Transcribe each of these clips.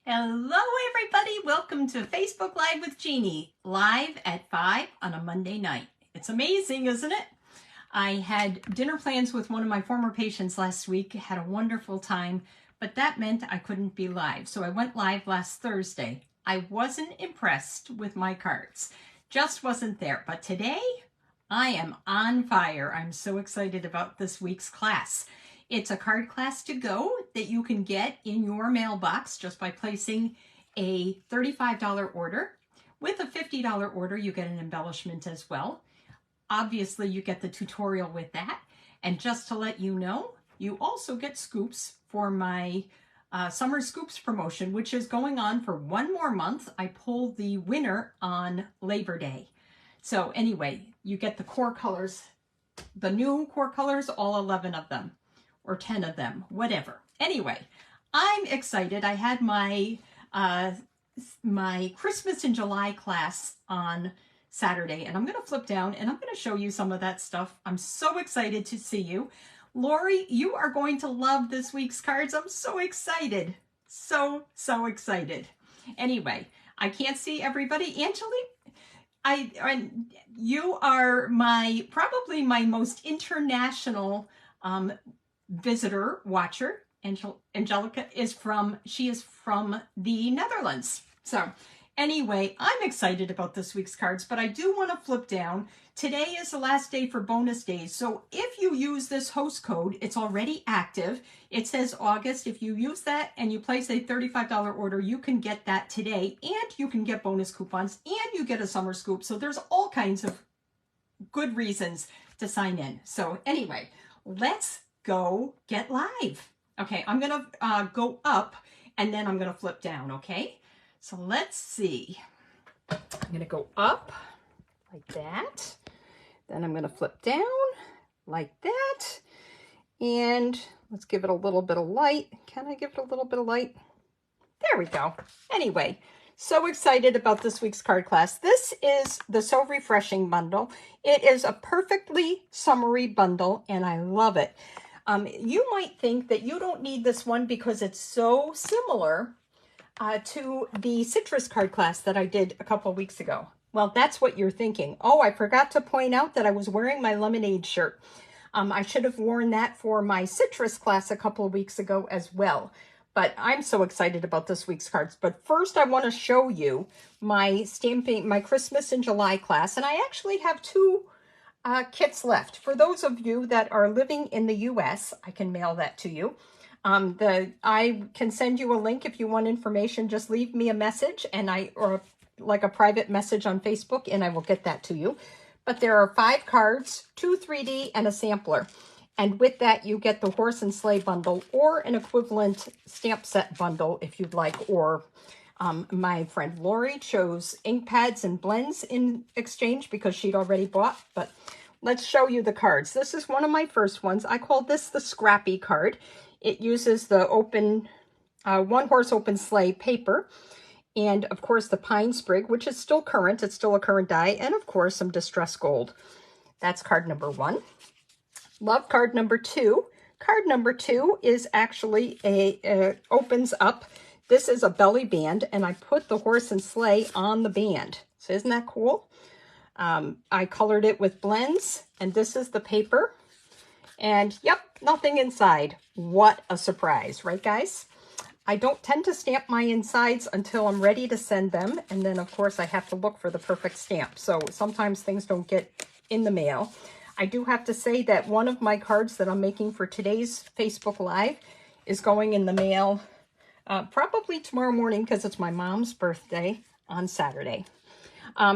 Hello everybody, welcome to Facebook Live with Jeannie, live at 5 on a Monday night. It's amazing, isn't it? I had dinner plans with one of my former patients last week, had a wonderful time, but that meant I couldn't be live. So I went live last Thursday. I wasn't impressed with my cards, just wasn't there. But today I am on fire. I'm so excited about this week's class. It's a card class to go that you can get in your mailbox just by placing a $35 order. With a $50 order, you get an embellishment as well. Obviously, you get the tutorial with that. And just to let you know, you also get scoops for my Summer Scoops promotion, which is going on for one more month. I pull the winner on Labor Day. So anyway, you get the core colors, the new core colors, all 11 of them. Or 10 of them, whatever. Anyway, I'm excited. I had my my Christmas in July class on Saturday, and I'm going to flip down and I'm going to show you some of that stuff. I'm so excited to see you. Lori, you are going to love this week's cards. I'm so excited. So excited. Anyway, I can't see everybody. Angelique, you are probably my most international visitor watcher. Angelica is from the Netherlands. So anyway, I'm excited about this week's cards, but I do want to flip down. Today is the last day for bonus days. So if you use this host code, it's already active. It says August. If you use that and you place a $35 order, you can get that today, and you can get bonus coupons, and you get a summer scoop. So there's all kinds of good reasons to sign in. So anyway, let's go get live. Okay, I'm gonna go up and then I'm gonna flip down, okay? So let's see. I'm gonna go up like that. Then I'm gonna flip down like that. And let's give it a little bit of light. Can I give it a little bit of light? There we go. Anyway, so excited about this week's card class. This is the So Refreshing bundle. It is a perfectly summery bundle and I love it. You might think that you don't need this one because it's so similar to the citrus card class that I did a couple of weeks ago. Well, that's what you're thinking. Oh, I forgot to point out that I was wearing my lemonade shirt. I should have worn that for my citrus class a couple of weeks ago as well. But I'm so excited about this week's cards. But first, I want to show you my Christmas in July class. And I actually have two kits left. For those of you that are living in the US, I can mail that to you. I can send you a link if you want information. Just leave me a message or like a private message on Facebook and I will get that to you. But there are 5 cards, 2 3D and a sampler. And with that, you get the horse and sleigh bundle or an equivalent stamp set bundle if you'd like, or my friend Lori chose ink pads and blends in exchange because she'd already bought, but let's show you the cards. This is one of my first ones. I call this the Scrappy card. It uses the one horse open sleigh paper and of course the pine sprig, which is still current. It's still a current die, and of course some distress gold. That's card number 1. Love card number 2. Card number 2 is actually opens up. This is a belly band, and I put the horse and sleigh on the band. So isn't that cool? I colored it with blends, and this is the paper. And yep, nothing inside. What a surprise, right guys? I don't tend to stamp my insides until I'm ready to send them. And then of course I have to look for the perfect stamp. So sometimes things don't get in the mail. I do have to say that one of my cards that I'm making for today's Facebook Live is going in the mail probably tomorrow morning because it's my mom's birthday on Saturday.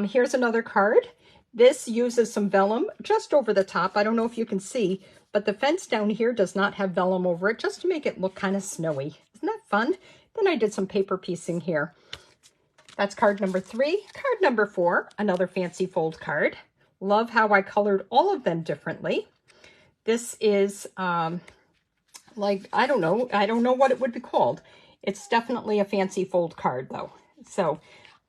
Here's another card. This uses some vellum just over the top. I don't know if you can see, but the fence down here does not have vellum over it just to make it look kind of snowy. Isn't that fun? Then I did some paper piecing here. That's card number 3. Card number 4, another fancy fold card. Love how I colored all of them differently. This is like, I don't know what it would be called. It's definitely a fancy fold card though. So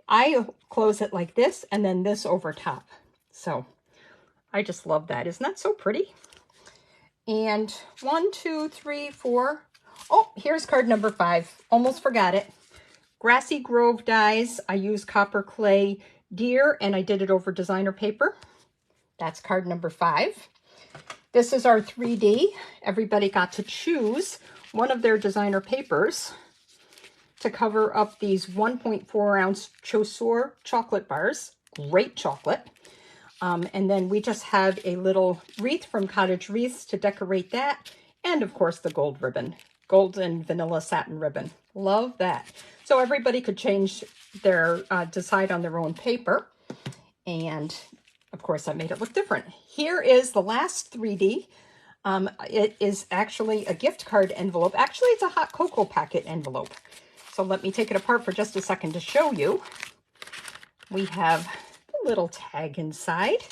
I close it like this and then this over top. So I just love that. Isn't that so pretty? And 1, 2, 3, 4. Oh, here's card number 5. Almost forgot it. Grassy Grove dies. I use copper clay deer, and I did it over designer paper. That's card number 5. This is our 3D. Everybody got to choose one of their designer papers to cover up these 1.4 ounce Chaussure chocolate bars. Great chocolate. And then we just have a little wreath from Cottage Wreaths to decorate that. And of course the gold ribbon, gold and vanilla satin ribbon. Love that. So everybody could change their, decide on their own paper. And of course I made it look different. Here is the last 3D. It is actually a gift card envelope. Actually, it's a hot cocoa packet envelope. So let me take it apart for just a second to show you. We have a little tag inside,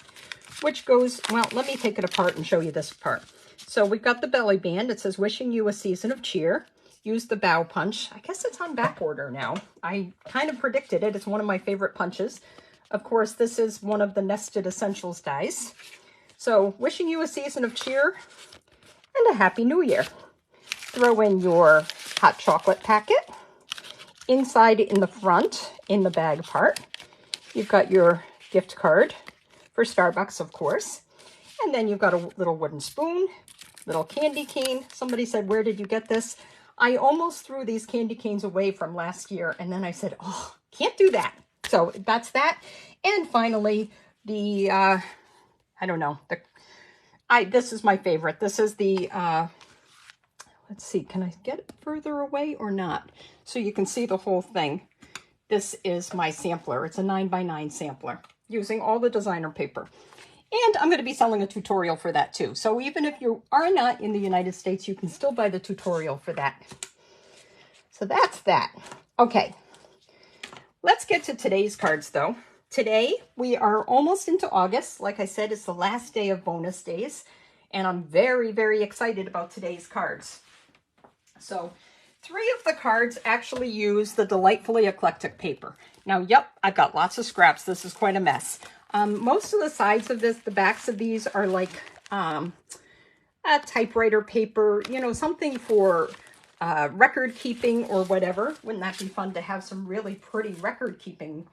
which goes, well, let me take it apart and show you this part. So we've got the belly band. It says, wishing you a season of cheer. Use the bow punch. I guess it's on back order now. I kind of predicted it. It's one of my favorite punches. Of course, this is one of the Nested Essentials dies. So wishing you a season of cheer and a happy new year. Throw in your hot chocolate packet. Inside in the front, in the bag part, you've got your gift card for Starbucks, of course. And then you've got a little wooden spoon, little candy cane. Somebody said, where did you get this? I almost threw these candy canes away from last year. And then I said, oh, can't do that. So that's that. And finally, the, I don't know, this is my favorite. This is the, let's see, can I get it further away or not? So you can see the whole thing. This is my sampler. It's a 9x9 sampler using all the designer paper. And I'm going to be selling a tutorial for that too. So even if you are not in the United States, you can still buy the tutorial for that. So that's that. Okay, let's get to today's cards though. Today, we are almost into August. Like I said, it's the last day of bonus days. And I'm very, very excited about today's cards. So 3 of the cards actually use the Delightfully Eclectic paper. Now, yep, I've got lots of scraps. This is quite a mess. Most of the sides of this, the backs of these are like a typewriter paper, you know, something for record keeping or whatever. Wouldn't that be fun to have some really pretty record keeping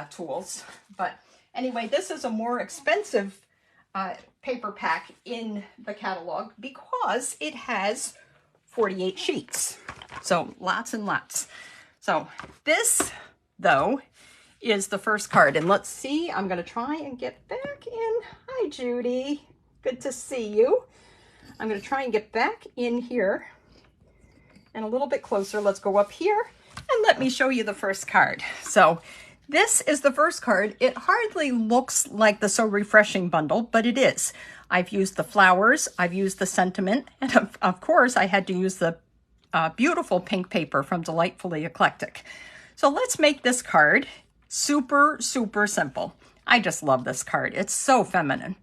tools? But anyway, this is a more expensive paper pack in the catalog because it has 48 sheets. So lots and lots. So this, though, is the first card. And let's see, I'm going to try and get back in. Hi, Judy. Good to see you. I'm going to try and get back in here and a little bit closer. Let's go up here and let me show you the first card. So this is the first card. It hardly looks like the So Refreshing bundle, but it is. I've used the flowers, I've used the sentiment, and of course I had to use the beautiful pink paper from Delightfully Eclectic. So let's make this card super, super simple. I just love this card. It's so feminine.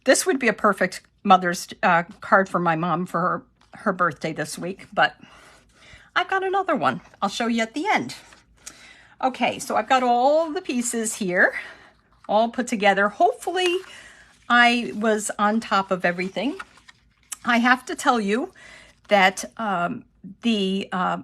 This would be a perfect Mother's card for my mom for her birthday this week, but I've got another one. I'll show you at the end. Okay, so I've got all the pieces here, all put together. Hopefully I was on top of everything. I have to tell you that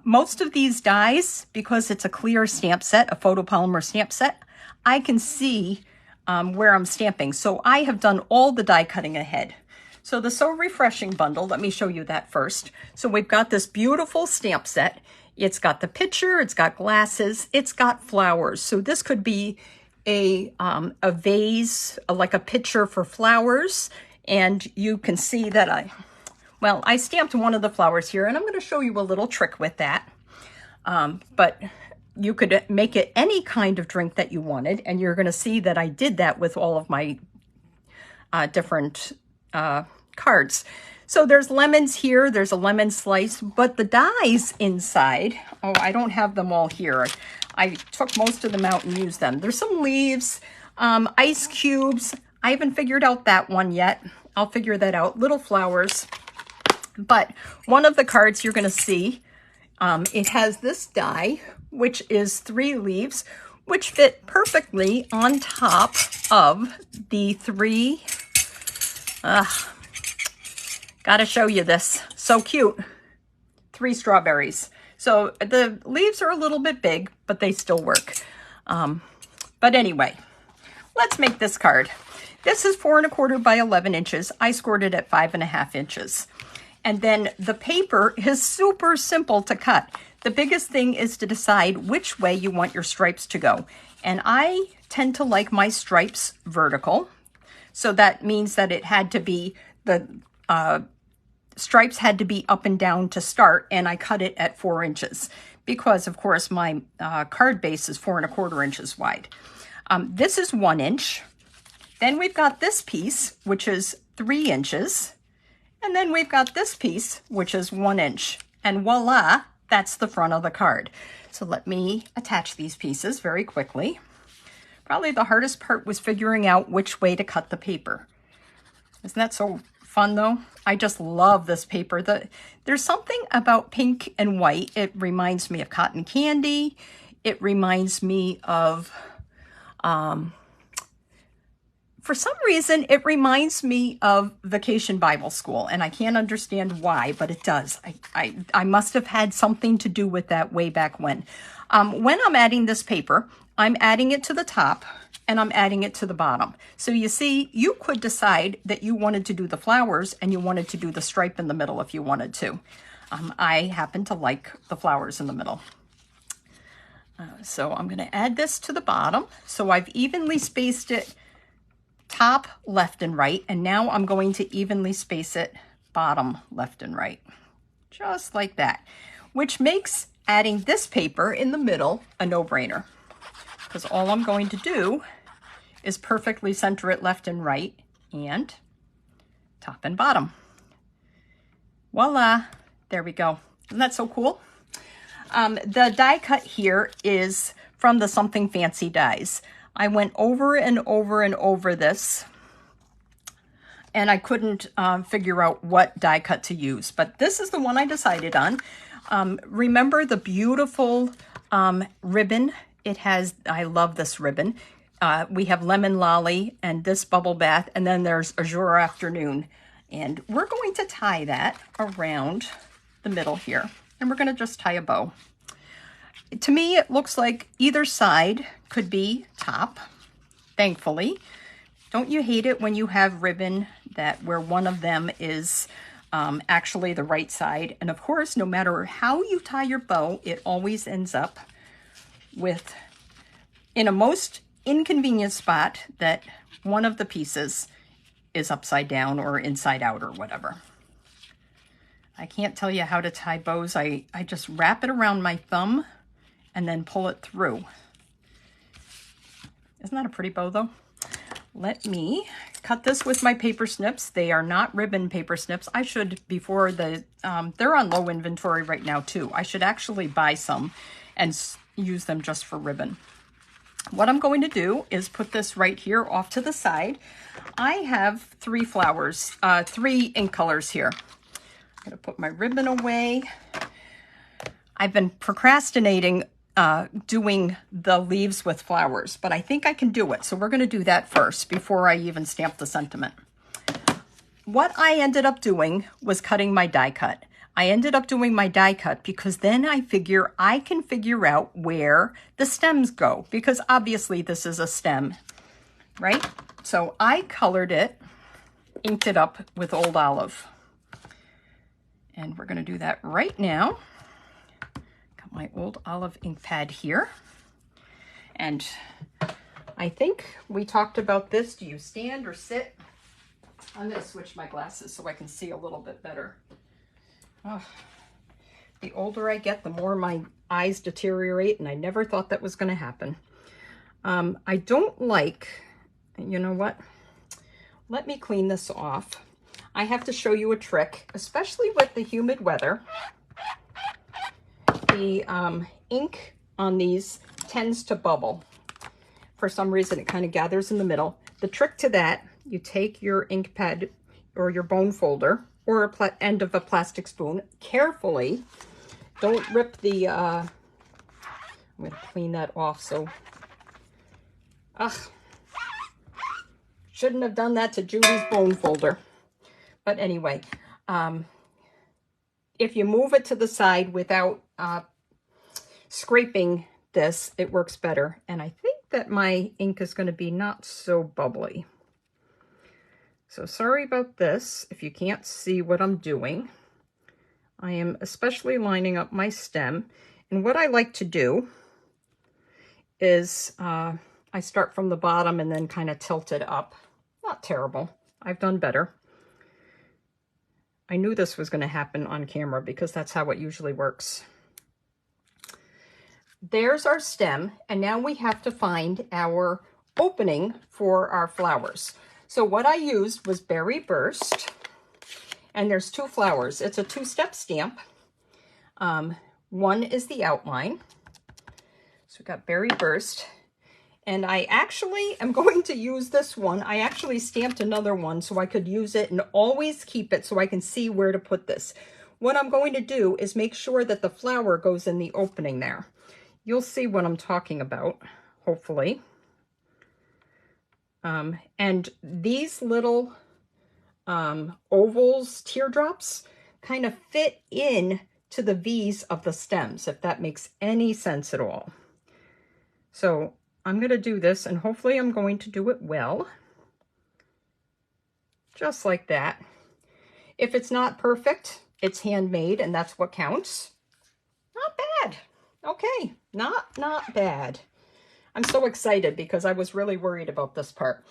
most of these dies, because it's a clear stamp set, a photopolymer stamp set, I can see where I'm stamping. So I have done all the die cutting ahead. So the So Refreshing bundle, let me show you that first. So we've got this beautiful stamp set. It's got the picture, it's got glasses, it's got flowers. So this could be a vase, like a pitcher for flowers. And you can see that I stamped one of the flowers here, and I'm going to show you a little trick with that. But you could make it any kind of drink that you wanted, and you're going to see that I did that with all of my different cards. So there's lemons here, there's a lemon slice, but the dies inside, oh, I don't have them all here. I took most of them out and used them. There's some leaves, ice cubes. I haven't figured out that one yet. I'll figure that out. Little flowers. But one of the cards you're going to see, it has this die, which is 3 leaves, which fit perfectly on top of the 3. Gotta show you this. So cute. 3 strawberries. So the leaves are a little bit big, but they still work. But anyway, let's make this card. This is 4 1/4 by 11 inches. I scored it at 5 1/2 inches. And then the paper is super simple to cut. The biggest thing is to decide which way you want your stripes to go. And I tend to like my stripes vertical. So that means that it had to be, the stripes had to be up and down to start, and I cut it at 4 inches because, of course, my card base is 4 1/4 inches wide. This is 1 inch. Then we've got this piece, which is 3 inches. And then we've got this piece, which is 1 inch. And voila, that's the front of the card. So let me attach these pieces very quickly. Probably the hardest part was figuring out which way to cut the paper. Isn't that so fun though? I just love this paper. There's something about pink and white. It reminds me of cotton candy. It reminds me of, for some reason, it reminds me of Vacation Bible School, and I can't understand why, but it does. I must have had something to do with that way back when. When I'm adding this paper, I'm adding it to the top and I'm adding it to the bottom. So you see, you could decide that you wanted to do the flowers and you wanted to do the stripe in the middle if you wanted to. I happen to like the flowers in the middle. So I'm going to add this to the bottom. So I've evenly spaced it top, left, and right. And now I'm going to evenly space it bottom, left, and right. Just like that. Which makes adding this paper in the middle a no-brainer. Because all I'm going to do is perfectly center it left and right and top and bottom. Voila, there we go. Isn't that so cool? The die cut here is from the Something Fancy dies. I went over and over and over this, and I couldn't figure out what die cut to use, but this is the one I decided on. Remember the beautiful ribbon? It has, I love this ribbon. We have Lemon Lolly and this Bubble Bath, and then there's Azure Afternoon. And we're going to tie that around the middle here. And we're going to just tie a bow. To me, it looks like either side could be top, thankfully. Don't you hate it when you have ribbon that where one of them is actually the right side? And of course, no matter how you tie your bow, it always ends up with in a most inconvenient spot that one of the pieces is upside down or inside out or whatever. I can't tell you how to tie bows. I just wrap it around my thumb and then pull it through. Isn't that a pretty bow though? Let me cut this with my paper snips. They are not ribbon paper snips. I should, before the, they're on low inventory right now too. I should actually buy some and use them just for ribbon. What I'm going to do is put this right here off to the side. I have 3 flowers, 3 ink colors here. I'm going to put my ribbon away. I've been procrastinating doing the leaves with flowers, but I think I can do it. So we're going to do that first before I even stamp the sentiment. What I ended up doing was cutting my die cut. I ended up doing my die cut because then I figure I can figure out where the stems go, because obviously this is a stem, right? So I colored it, inked it up with Old Olive. And we're going to do that right now. Got my Old Olive ink pad here. And I think we talked about this. Do you stand or sit? I'm going to switch my glasses so I can see a little bit better. Oh, the older I get, the more my eyes deteriorate, and I never thought that was going to happen. I don't like, you know what? Let me clean this off. I have to show you a trick, especially with the humid weather. The ink on these tends to bubble. For some reason, it kind of gathers in the middle. The trick to that, you take your ink pad or your bone folder, or a end of a plastic spoon, carefully. Don't rip the, I'm going to clean that off. So, shouldn't have done that to Judy's bone folder. But anyway, if you move it to the side without scraping this, it works better. And I think that my ink is going to be not so bubbly. So sorry about this if you can't see what I'm doing. I am especially lining up my stem. And what I like to do is I start from the bottom and then kind of tilt it up. Not terrible. I've done better. I knew this was going to happen on camera because that's how it usually works. There's our stem, and now we have to find our opening for our flowers. So what I used was Berry Burst, and there's 2 flowers. It's a 2-step stamp. One is the outline. So we got Berry Burst, and I actually am going to use this one. I actually stamped another one so I could use it and always keep it so I can see where to put this. What I'm going to do is make sure that the flower goes in the opening there. You'll see what I'm talking about, hopefully. And these little ovals, teardrops, kind of fit in to the V's of the stems, if that makes any sense at all. So I'm going to do this, and hopefully I'm going to do it well. Just like that. If it's not perfect, it's handmade, and that's what counts. Not bad. Okay, not bad. I'm so excited because I was really worried about this part.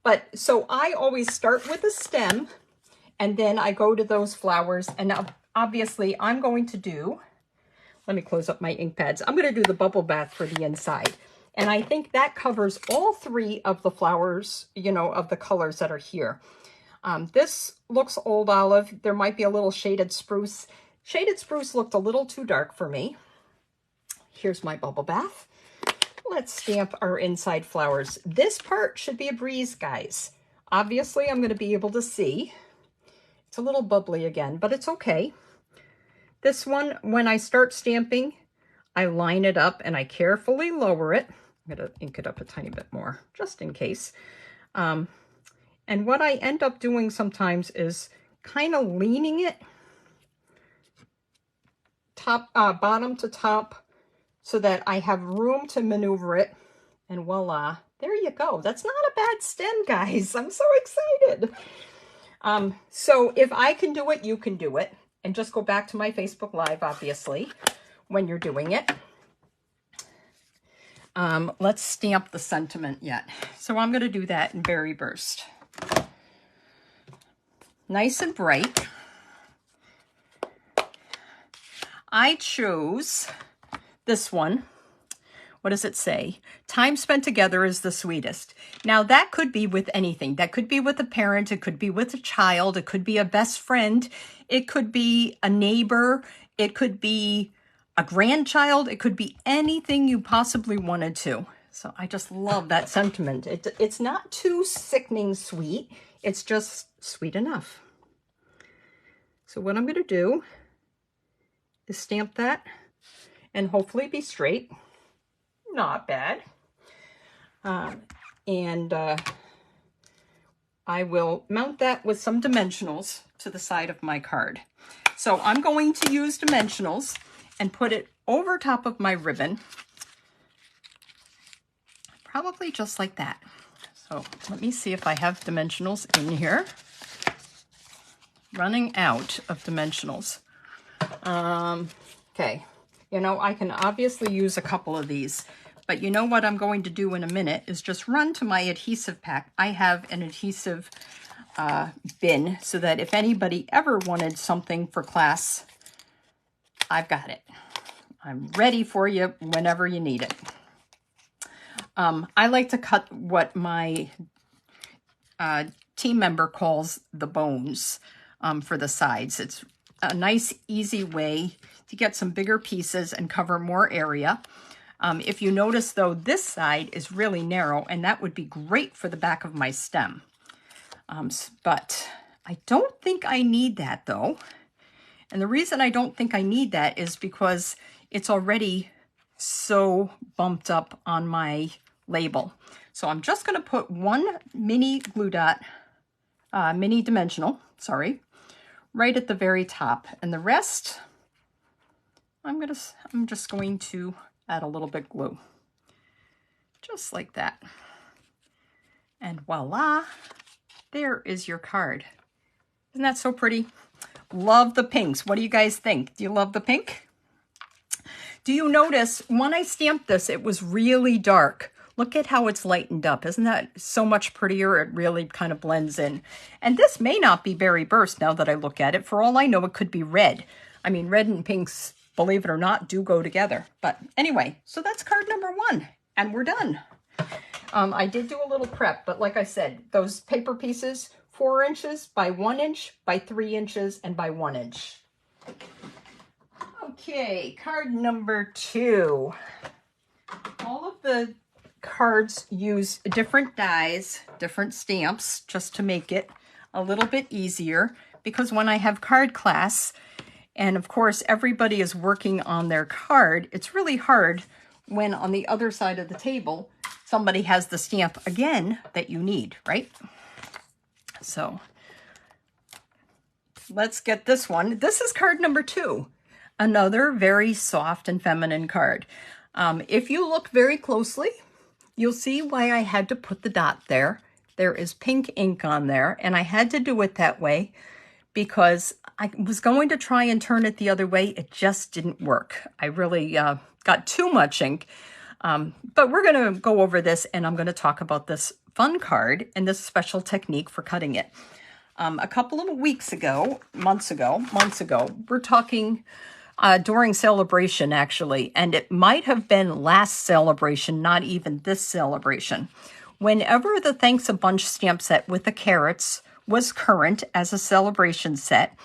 But so I always start with a stem, and then I go to those flowers. And now, obviously, I'm going to do, let me close up my ink pads. I'm going to do the bubble bath for the inside. And I think that covers all 3 of the flowers, you know, of the colors that are here. This looks old olive. There might be a little shaded spruce. Shaded spruce looked a little too dark for me. Here's my bubble bath. Let's stamp our inside flowers. This part should be a breeze, guys. Obviously, I'm going to be able to see. It's a little bubbly again, but it's okay. This one, when I start stamping, I line it up and I carefully lower it. I'm going to ink it up a tiny bit more, just in case. And what I end up doing sometimes is kind of leaning it bottom to top, so that I have room to maneuver it, and voila, there you go. That's not a bad stem, guys. I'm so excited. So if I can do it, you can do it. And just go back to my Facebook Live, obviously, when you're doing it. Let's stamp the sentiment yet. So I'm going to do that in Berry Burst. Nice and bright. I chose this one. What does it say? Time spent together is the sweetest. Now that could be with anything. That could be with a parent. It could be with a child. It could be a best friend. It could be a neighbor. It could be a grandchild. It could be anything you possibly wanted to. So I just love that sentiment. It's not too sickening sweet. It's just sweet enough. So what I'm going to do is stamp that and hopefully be straight. Not bad. I will mount that with some dimensionals to the side of my card. So I'm going to use dimensionals and put it over top of my ribbon. Probably just like that. So let me see if I have dimensionals in here. Running out of dimensionals. Okay. You know, I can obviously use a couple of these, but you know what I'm going to do in a minute is just run to my adhesive pack. I have an adhesive bin so that if anybody ever wanted something for class, I've got it. I'm ready for you whenever you need it. I like to cut what my team member calls the bones for the sides. It's a nice, easy way to get some bigger pieces and cover more area. If you notice, though, this side is really narrow, and that would be great for the back of my stem. But I don't think I need that, though. And the reason I don't think I need that is because it's already so bumped up on my label. So I'm just going to put one mini glue dot, mini dimensional, sorry, right at the very top. And the rest, I'm just going to add a little bit glue. Just like that. And voila, there is your card. Isn't that so pretty? Love the pinks. What do you guys think? Do you love the pink? Do you notice when I stamped this, it was really dark. Look at how it's lightened up. Isn't that so much prettier? It really kind of blends in. And this may not be berry burst now that I look at it. For all I know, it could be red. I mean, red and pinks, believe it or not, do go together. But anyway, so that's card number 1. And we're done. I did do a little prep, but like I said, those paper pieces, 4 inches by 1 inch by 3 inches and by 1 inch. Okay, card number 2. All of the cards use different dies, different stamps, just to make it a little bit easier, because when I have card class, and of course everybody is working on their card, it's really hard when on the other side of the table, somebody has the stamp again that you need, right? So let's get this one. This is card number 2. Another very soft and feminine card. If you look very closely, you'll see why I had to put the dot there. There is pink ink on there, and I had to do it that way because I was going to try and turn it the other way. It just didn't work. I really got too much ink. But we're going to go over this, and I'm going to talk about this fun card and this special technique for cutting it. A couple of months ago, we're talking during celebration, actually, and it might have been last celebration, not even this celebration. Whenever the Thanks a Bunch stamp set with the carrots was current as a celebration set,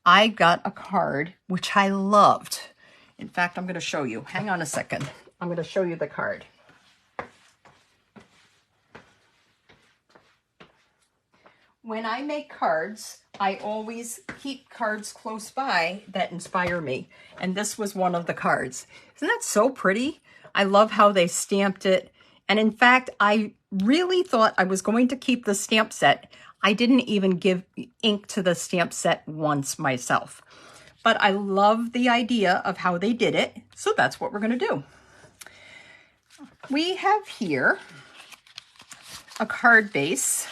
I got a card which I loved. In fact, I'm going to show you. Hang on a second. I'm going to show you the card. When I make cards, I always keep cards close by that inspire me. And this was one of the cards. Isn't that so pretty? I love how they stamped it. And in fact, I really thought I was going to keep the stamp set. I didn't even give ink to the stamp set once myself. But I love the idea of how they did it. So that's what we're going to do. We have here a card base.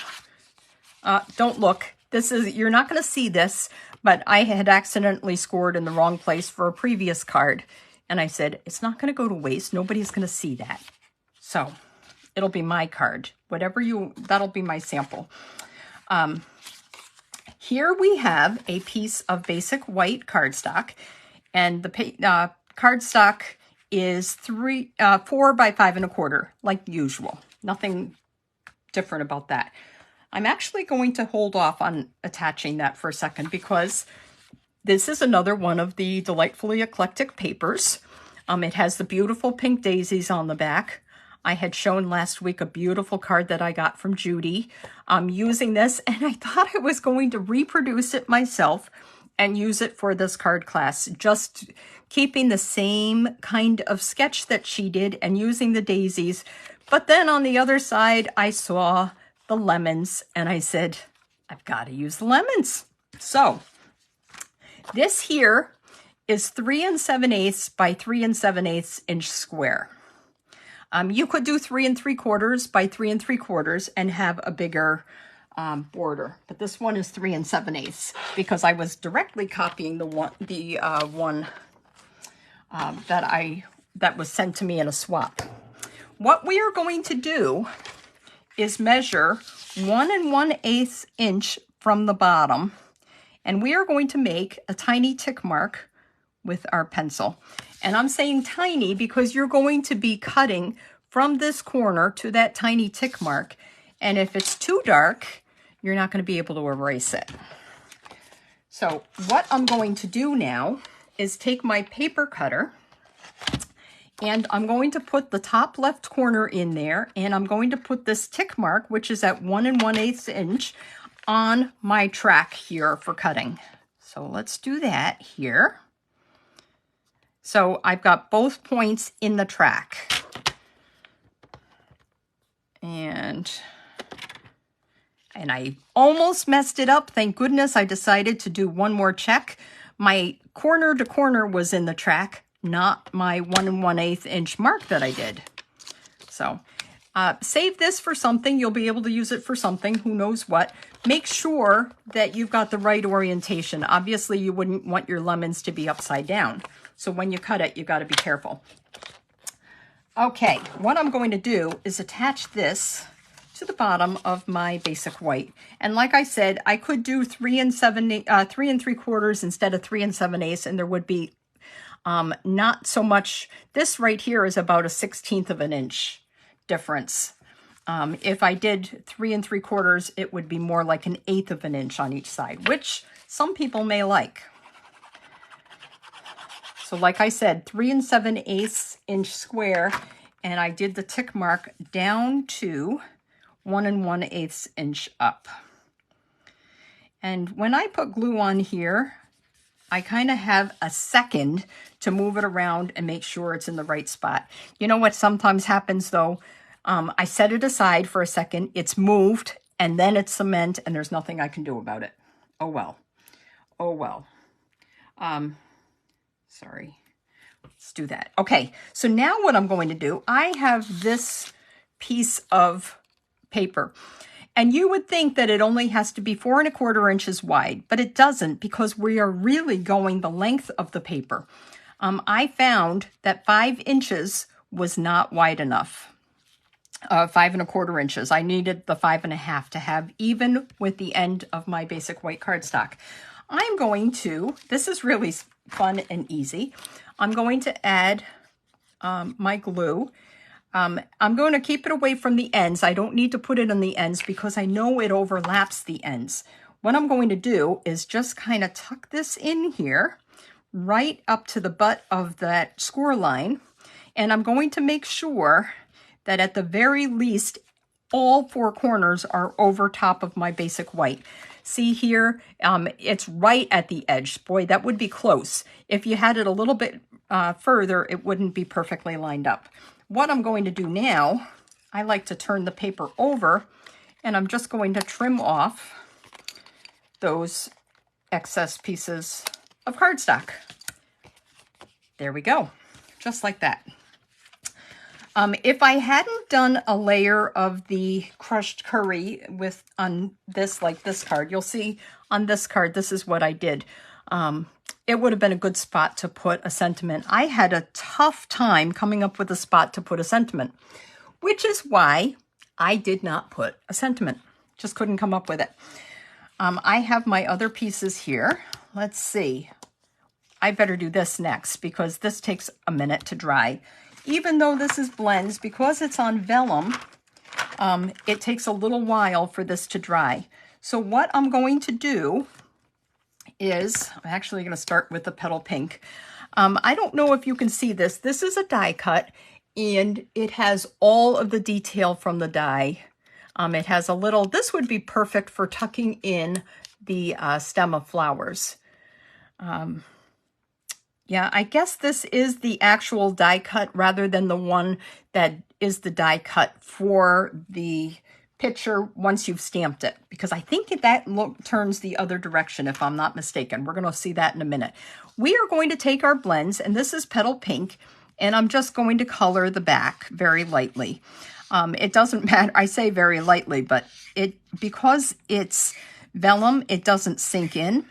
Don't look. You're not going to see this, but I had accidentally scored in the wrong place for a previous card. And I said, it's not going to go to waste. Nobody's going to see that. So it'll be my card. That'll be my sample. Here we have a piece of basic white cardstock. And the cardstock is 4 by 5 1/4, like usual. Nothing different about that. I'm actually going to hold off on attaching that for a second because this is another one of the Delightfully Eclectic papers. It has the beautiful pink daisies on the back. I had shown last week a beautiful card that I got from Judy. I'm using this, and I thought I was going to reproduce it myself and use it for this card class, just keeping the same kind of sketch that she did and using the daisies. But then on the other side, I saw the lemons, and I said, I've got to use the lemons. So this here is 3 7/8 by 3 7/8 inch square. You could do 3 3/4 by 3 3/4 and have a bigger border, but this one is 3 7/8 because I was directly copying the one that was sent to me in a swap. What we are going to do is measure 1 1/8 inch from the bottom, and we are going to make a tiny tick mark with our pencil. And I'm saying tiny because you're going to be cutting from this corner to that tiny tick mark, and if it's too dark, you're not going to be able to erase it. So what I'm going to do now is take my paper cutter, and I'm going to put the top left corner in there, and I'm going to put this tick mark, which is at 1 1/8 inch, on my track here for cutting. So let's do that here. So I've got both points in the track. And and I almost messed it up. Thank goodness I decided to do one more check. My corner to corner was in the track, not my 1 1/8 inch mark that I did. So save this for something. You'll be able to use it for something, who knows what. Make sure that you've got the right orientation. Obviously, you wouldn't want your lemons to be upside down. So when you cut it, you got to be careful. Okay, what I'm going to do is attach this to the bottom of my basic white. And like I said, I could do 3 3/4 instead of 3 7/8, and there would be not so much. This right here is about a 1/16 of an inch difference. If I did 3 3/4, it would be more like 1/8 of an inch on each side, which some people may like. So like I said, 3 7/8 inch square, and I did the tick mark down to 1 1/8 inch up. And when I put glue on here, I kind of have a second to move it around and make sure it's in the right spot. You know what sometimes happens though? I set it aside for a second, it's moved, and then it's cement, and there's nothing I can do about it. Oh well. Oh well. Sorry. Let's do that. Okay, so now what I'm going to do, I have this piece of paper. And you would think that it only has to be 4 1/4 inches wide, but it doesn't, because we are really going the length of the paper. I found that 5 inches was not wide enough. 5 1/4 inches. I needed the 5 1/2 to have even with the end of my basic white cardstock. I'm going to, this is really fun and easy. I'm going to add my glue. I'm going to keep it away from the ends. I don't need to put it on the ends because I know it overlaps the ends. What I'm going to do is just kind of tuck this in here, right up to the butt of that score line. And I'm going to make sure that at the very least, all 4 corners are over top of my basic white. See here, it's right at the edge. Boy, that would be close. If you had it a little bit further, it wouldn't be perfectly lined up. What I'm going to do now, I like to turn the paper over, and I'm just going to trim off those excess pieces of cardstock. There we go, just like that. If I hadn't done a layer of the crushed curry on this, like this card, you'll see on this card, this is what I did. It would have been a good spot to put a sentiment. I had a tough time coming up with a spot to put a sentiment, which is why I did not put a sentiment. Just couldn't come up with it. I have my other pieces here. Let's see. I better do this next because this takes a minute to dry. Even though this is blends, because it's on vellum, it takes a little while for this to dry. So what I'm going to do is, I'm actually going to start with the petal pink. I don't know if you can see this. This is a die cut, and it has all of the detail from the die. It has a little, this would be perfect for tucking in the stem of flowers. Yeah, I guess this is the actual die cut rather than the one that is the die cut for the picture once you've stamped it, because I think that look turns the other direction if I'm not mistaken. We're going to see that in a minute. We are going to take our blends, and this is petal pink, and I'm just going to color the back very lightly. It doesn't matter, I say very lightly, but because it's vellum, it doesn't sink in.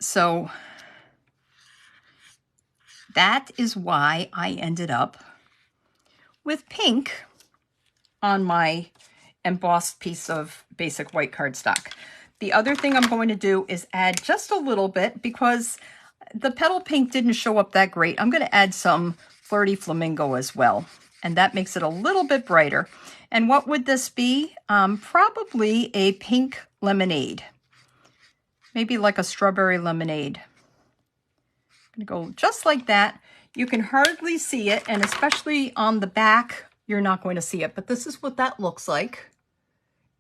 So that is why I ended up with pink on my embossed piece of basic white cardstock. The other thing I'm going to do is add just a little bit, because the petal pink didn't show up that great. I'm going to add some Flirty Flamingo as well, and that makes it a little bit brighter. And what would this be? Probably a pink lemonade. Maybe like a strawberry lemonade. I'm going to go just like that. You can hardly see it, and especially on the back, you're not going to see it, but this is what that looks like.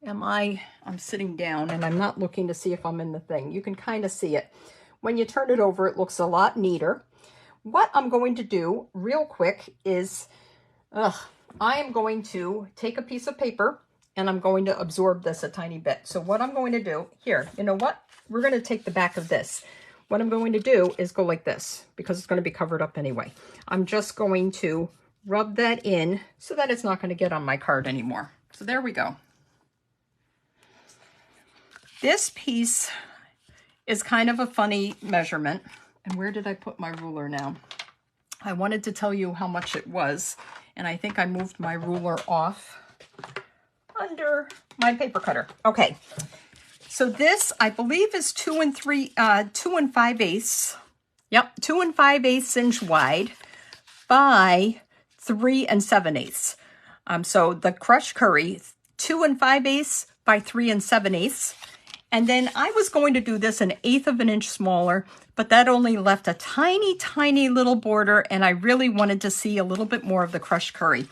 I'm sitting down and I'm not looking to see if I'm in the thing. You can kind of see it. When you turn it over, it looks a lot neater. What I'm going to do real quick is, I am going to take a piece of paper and I'm going to absorb this a tiny bit. So what I'm going to do here, you know what? We're going to take the back of this. What I'm going to do is go like this because it's going to be covered up anyway. I'm just going to rub that in so that it's not going to get on my card anymore. So there we go. This piece is kind of a funny measurement. And where did I put my ruler now? I wanted to tell you how much it was, and I think I moved my ruler off under my paper cutter. Okay, so this I believe is 2 5/8. Yep, 2 5/8 inch wide by 3 7/8. So the crushed curry, 2 5/8 by 3 7/8. And then I was going to do this 1/8 of an inch smaller, but that only left a tiny, tiny little border, and I really wanted to see a little bit more of the crushed curry.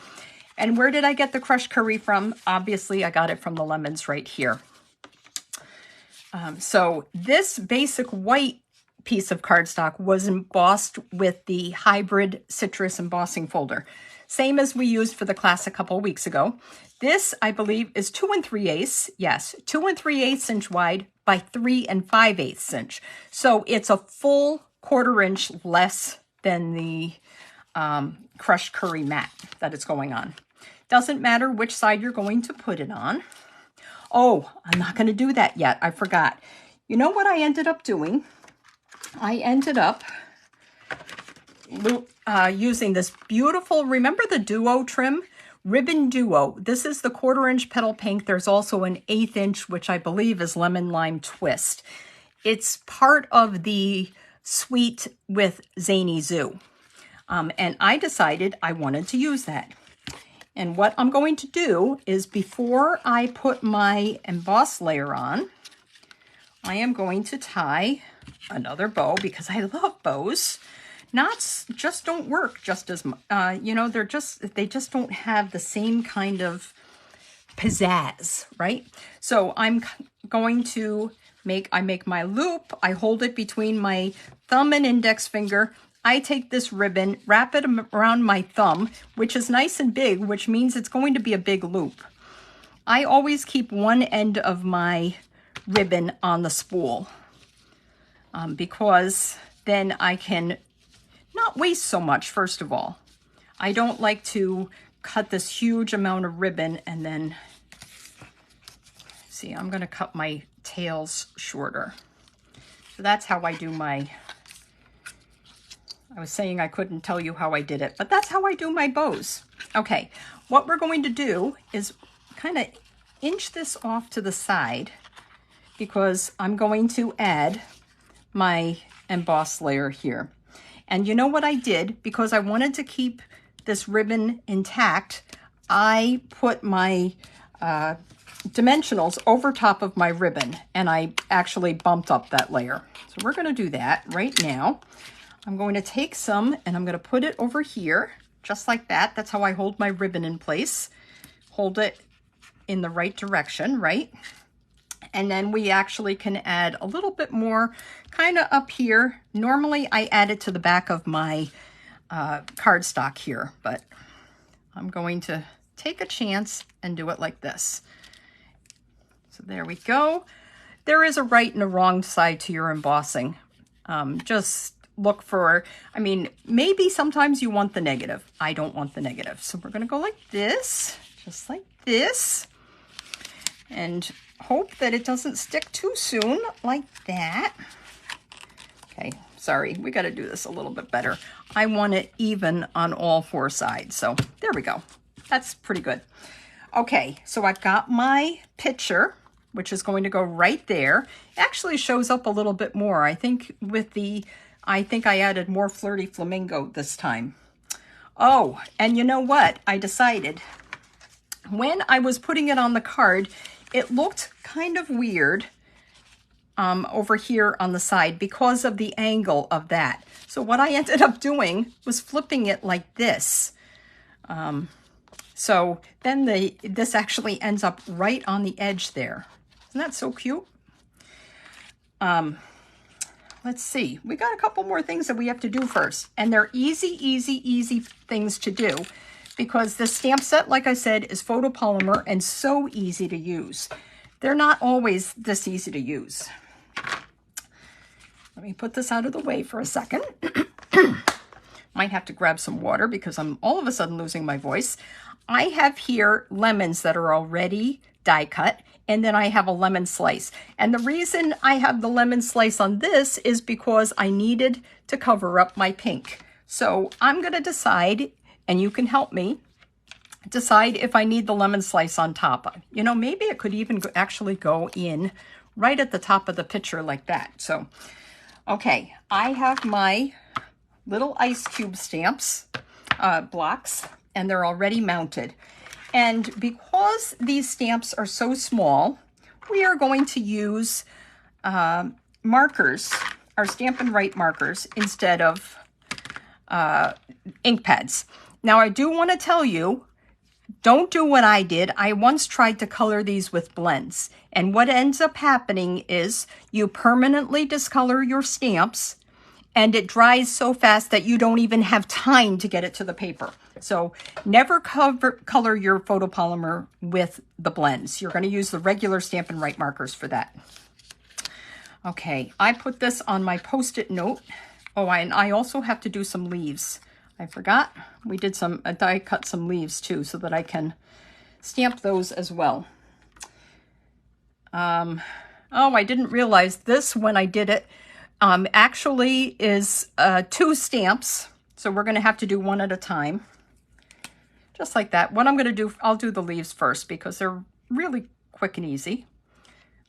And where did I get the crushed curry from? Obviously, I got it from the lemons right here. So this basic white piece of cardstock was embossed with the hybrid citrus embossing folder, same as we used for the class a couple weeks ago. This, I believe, is 2 3/8. Yes, 2 3/8 inch wide by 3 5/8 inch. So it's a full 1/4 inch less than the crushed curry mat that it's going on. Doesn't matter which side you're going to put it on. Oh, I'm not going to do that yet. I forgot. You know what I ended up doing? I ended up using this beautiful, remember the Duo trim? Ribbon Duo. This is the 1/4 inch petal pink. There's also an 1/8 inch, which I believe is lemon lime twist. It's part of the suite with Zany Zoo. And I decided I wanted to use that. And what I'm going to do is before I put my emboss layer on, I am going to tie another bow because I love bows. Knots just don't work just as much. You know, they just don't have the same kind of pizzazz, right? So I'm going to make my loop. I hold it between my thumb and index finger. I take this ribbon, wrap it around my thumb, which is nice and big, which means it's going to be a big loop. I always keep one end of my ribbon on the spool because then I can not waste so much, first of all. I don't like to cut this huge amount of ribbon and then, see, I'm going to cut my tails shorter. So that's how I do my, I was saying I couldn't tell you how I did it, but that's how I do my bows. Okay, what we're going to do is kind of inch this off to the side because I'm going to add my emboss layer here. And you know what I did? Because I wanted to keep this ribbon intact, I put my dimensionals over top of my ribbon, and I actually bumped up that layer. So we're going to do that right now. I'm going to take some and I'm going to put it over here, just like that. That's how I hold my ribbon in place. Hold it in the right direction, right? And then we actually can add a little bit more kind of up here. Normally I add it to the back of my cardstock here, but I'm going to take a chance and do it like this. So there we go. There is a right and a wrong side to your embossing. Just look for, I mean, maybe sometimes you want the negative. I don't want the negative. So we're going to go like this, just like this. And hope that it doesn't stick too soon, like that. Okay, sorry, we got to do this a little bit better. I want it even on all 4 sides. So there we go. That's pretty good. Okay, so I've got my picture, which is going to go right there. It actually shows up a little bit more. I think with the, I think I added more Flirty Flamingo this time. Oh, and you know what? I decided when I was putting it on the card, it looked kind of weird over here on the side because of the angle of that. So what I ended up doing was flipping it like this. So then this actually ends up right on the edge there. Isn't that so cute? Let's see. We got a couple more things that we have to do first. And they're easy, easy, easy things to do because this stamp set, like I said, is photopolymer and so easy to use. They're not always this easy to use. Let me put this out of the way for a second. Might have to grab some water because I'm all of a sudden losing my voice. I have here lemons that are already die cut, and then I have a lemon slice. And the reason I have the lemon slice on this is because I needed to cover up my pink. So I'm going to decide, and you can help me decide if I need the lemon slice on top. You know, maybe it could even actually go in right at the top of the picture like that. So, okay, I have my little ice cube stamps, blocks, and they're already mounted. And because these stamps are so small, we are going to use markers, our Stampin' Write markers, instead of ink pads. Now, I do want to tell you, don't do what I did. I once tried to color these with blends. And what ends up happening is you permanently discolor your stamps, and it dries so fast that you don't even have time to get it to the paper. So never color your photopolymer with the blends. You're going to use the regular Stampin' Write markers for that. Okay, I put this on my Post-it note. Oh, and I also have to do some leaves. I forgot. We did some, I cut some leaves too so that I can stamp those as well. Oh, I didn't realize this when I did it. Actually is 2 stamps, so we're going to have to do one at a time, just like that. What I'm going to do, I'll do the leaves first because they're really quick and easy.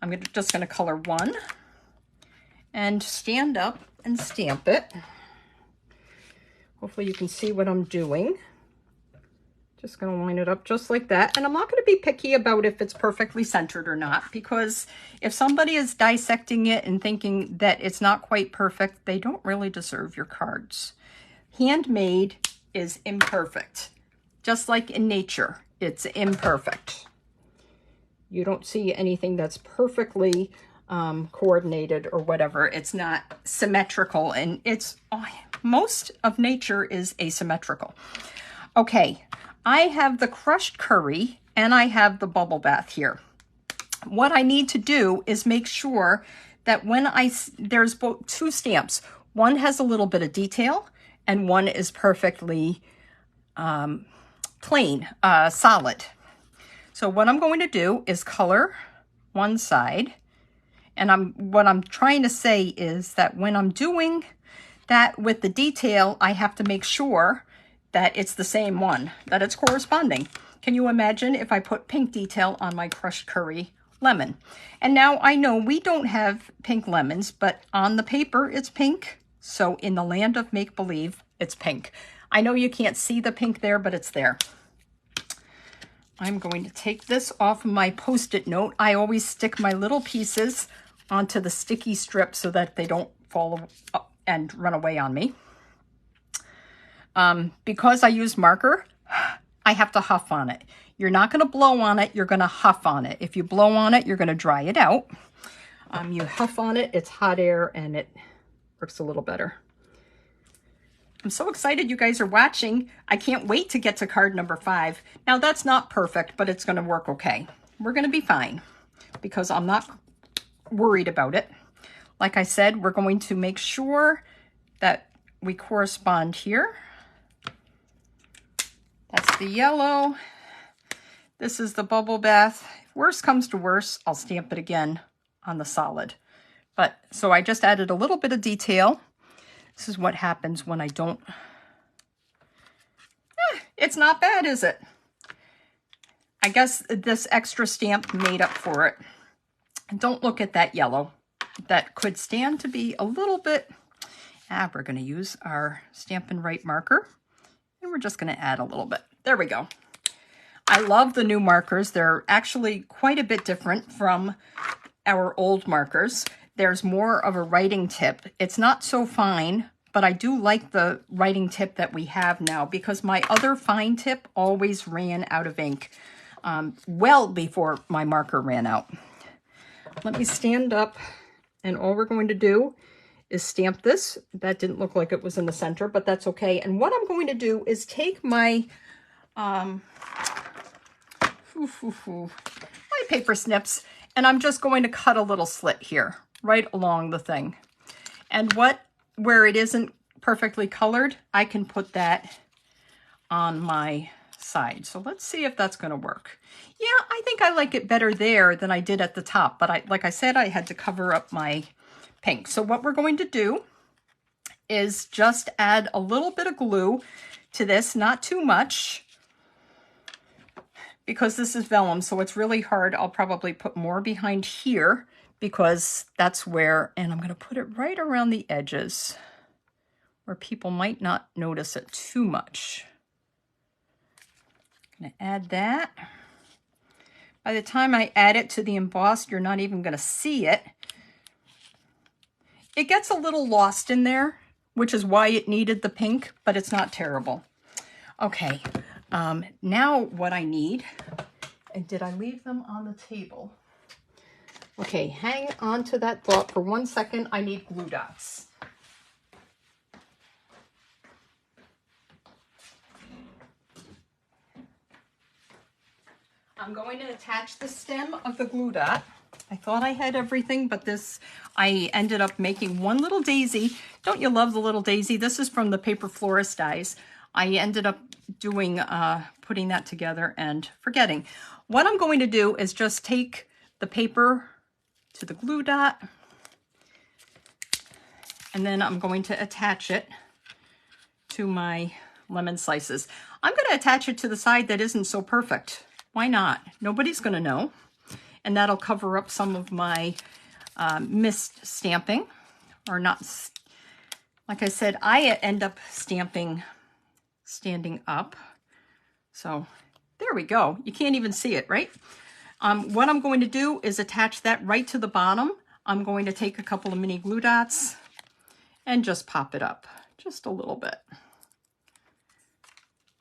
I'm just going to color one and stand up and stamp it. Hopefully you can see what I'm doing. Just going to line it up just like that. And I'm not going to be picky about if it's perfectly centered or not, because if somebody is dissecting it and thinking that it's not quite perfect, they don't really deserve your cards. Handmade is imperfect. Just like in nature, it's imperfect. You don't see anything that's perfectly coordinated or whatever. It's not symmetrical, and most of nature is asymmetrical. Okay. I have the crushed curry and I have the bubble bath here. What I need to do is make sure that when there's both 2 stamps, one has a little bit of detail and one is perfectly plain, solid. So what I'm going to do is color one side, and what I'm trying to say is that when I'm doing that with the detail, I have to make sure that it's the same one, that it's corresponding. Can you imagine if I put pink detail on my crushed curry lemon? And now I know we don't have pink lemons, but on the paper it's pink. So in the land of make-believe, it's pink. I know you can't see the pink there, but it's there. I'm going to take this off of my Post-it note. I always stick my little pieces onto the sticky strip so that they don't fall up and run away on me. Because I use marker, I have to huff on it. You're not going to blow on it, you're going to huff on it. If you blow on it, you're going to dry it out. You huff on it, it's hot air, and it works a little better. I'm so excited you guys are watching. I can't wait to get to card number 5. Now that's not perfect, but it's going to work okay. We're going to be fine because I'm not worried about it. Like I said, we're going to make sure that we correspond here. That's the yellow. This is the bubble bath. If worse comes to worse, I'll stamp it again on the solid. But so I just added a little bit of detail. This is what happens when I don't. It's not bad, is it? I guess this extra stamp made up for it. And don't look at that yellow. That could stand to be a little bit. We're going to use our Stampin' Write marker. And we're just going to add a little bit. There we go. I love the new markers. They're actually quite a bit different from our old markers. There's more of a writing tip. It's not so fine, but I do like the writing tip that we have now because my other fine tip always ran out of ink well before my marker ran out. Let me stand up, and all we're going to do is stamp this. That didn't look like it was in the center, but that's okay. And what I'm going to do is take my my paper snips, and I'm just going to cut a little slit here, right along the thing. And where it isn't perfectly colored, I can put that on my side. So let's see if that's going to work. Yeah, I think I like it better there than I did at the top, but like I said, I had to cover up my pink. So what we're going to do is just add a little bit of glue to this, not too much, because this is vellum, so it's really hard. I'll probably put more behind here because that's where, and I'm going to put it right around the edges where people might not notice it too much. I'm going to add that. By the time I add it to the embossed, you're not even going to see it. It gets a little lost in there, which is why it needed the pink, but it's not terrible. Okay, now what I need, and did I leave them on the table? Okay, hang on to that thought for 1 second. I need glue dots. I'm going to attach the stem of the glue dot. I thought I had everything, but I ended up making one little daisy. Don't you love the little daisy? This is from the Paper Florist dies. I ended up doing, putting that together and forgetting. What I'm going to do is just take the paper to the glue dot, and then I'm going to attach it to my lemon slices. I'm going to attach it to the side that isn't so perfect. Why not? Nobody's going to know. And that'll cover up some of my missed stamping, or not. Like I said, I end up stamping standing up. So there we go. You can't even see it, right? What I'm going to do is attach that right to the bottom. I'm going to take a couple of mini glue dots and just pop it up just a little bit.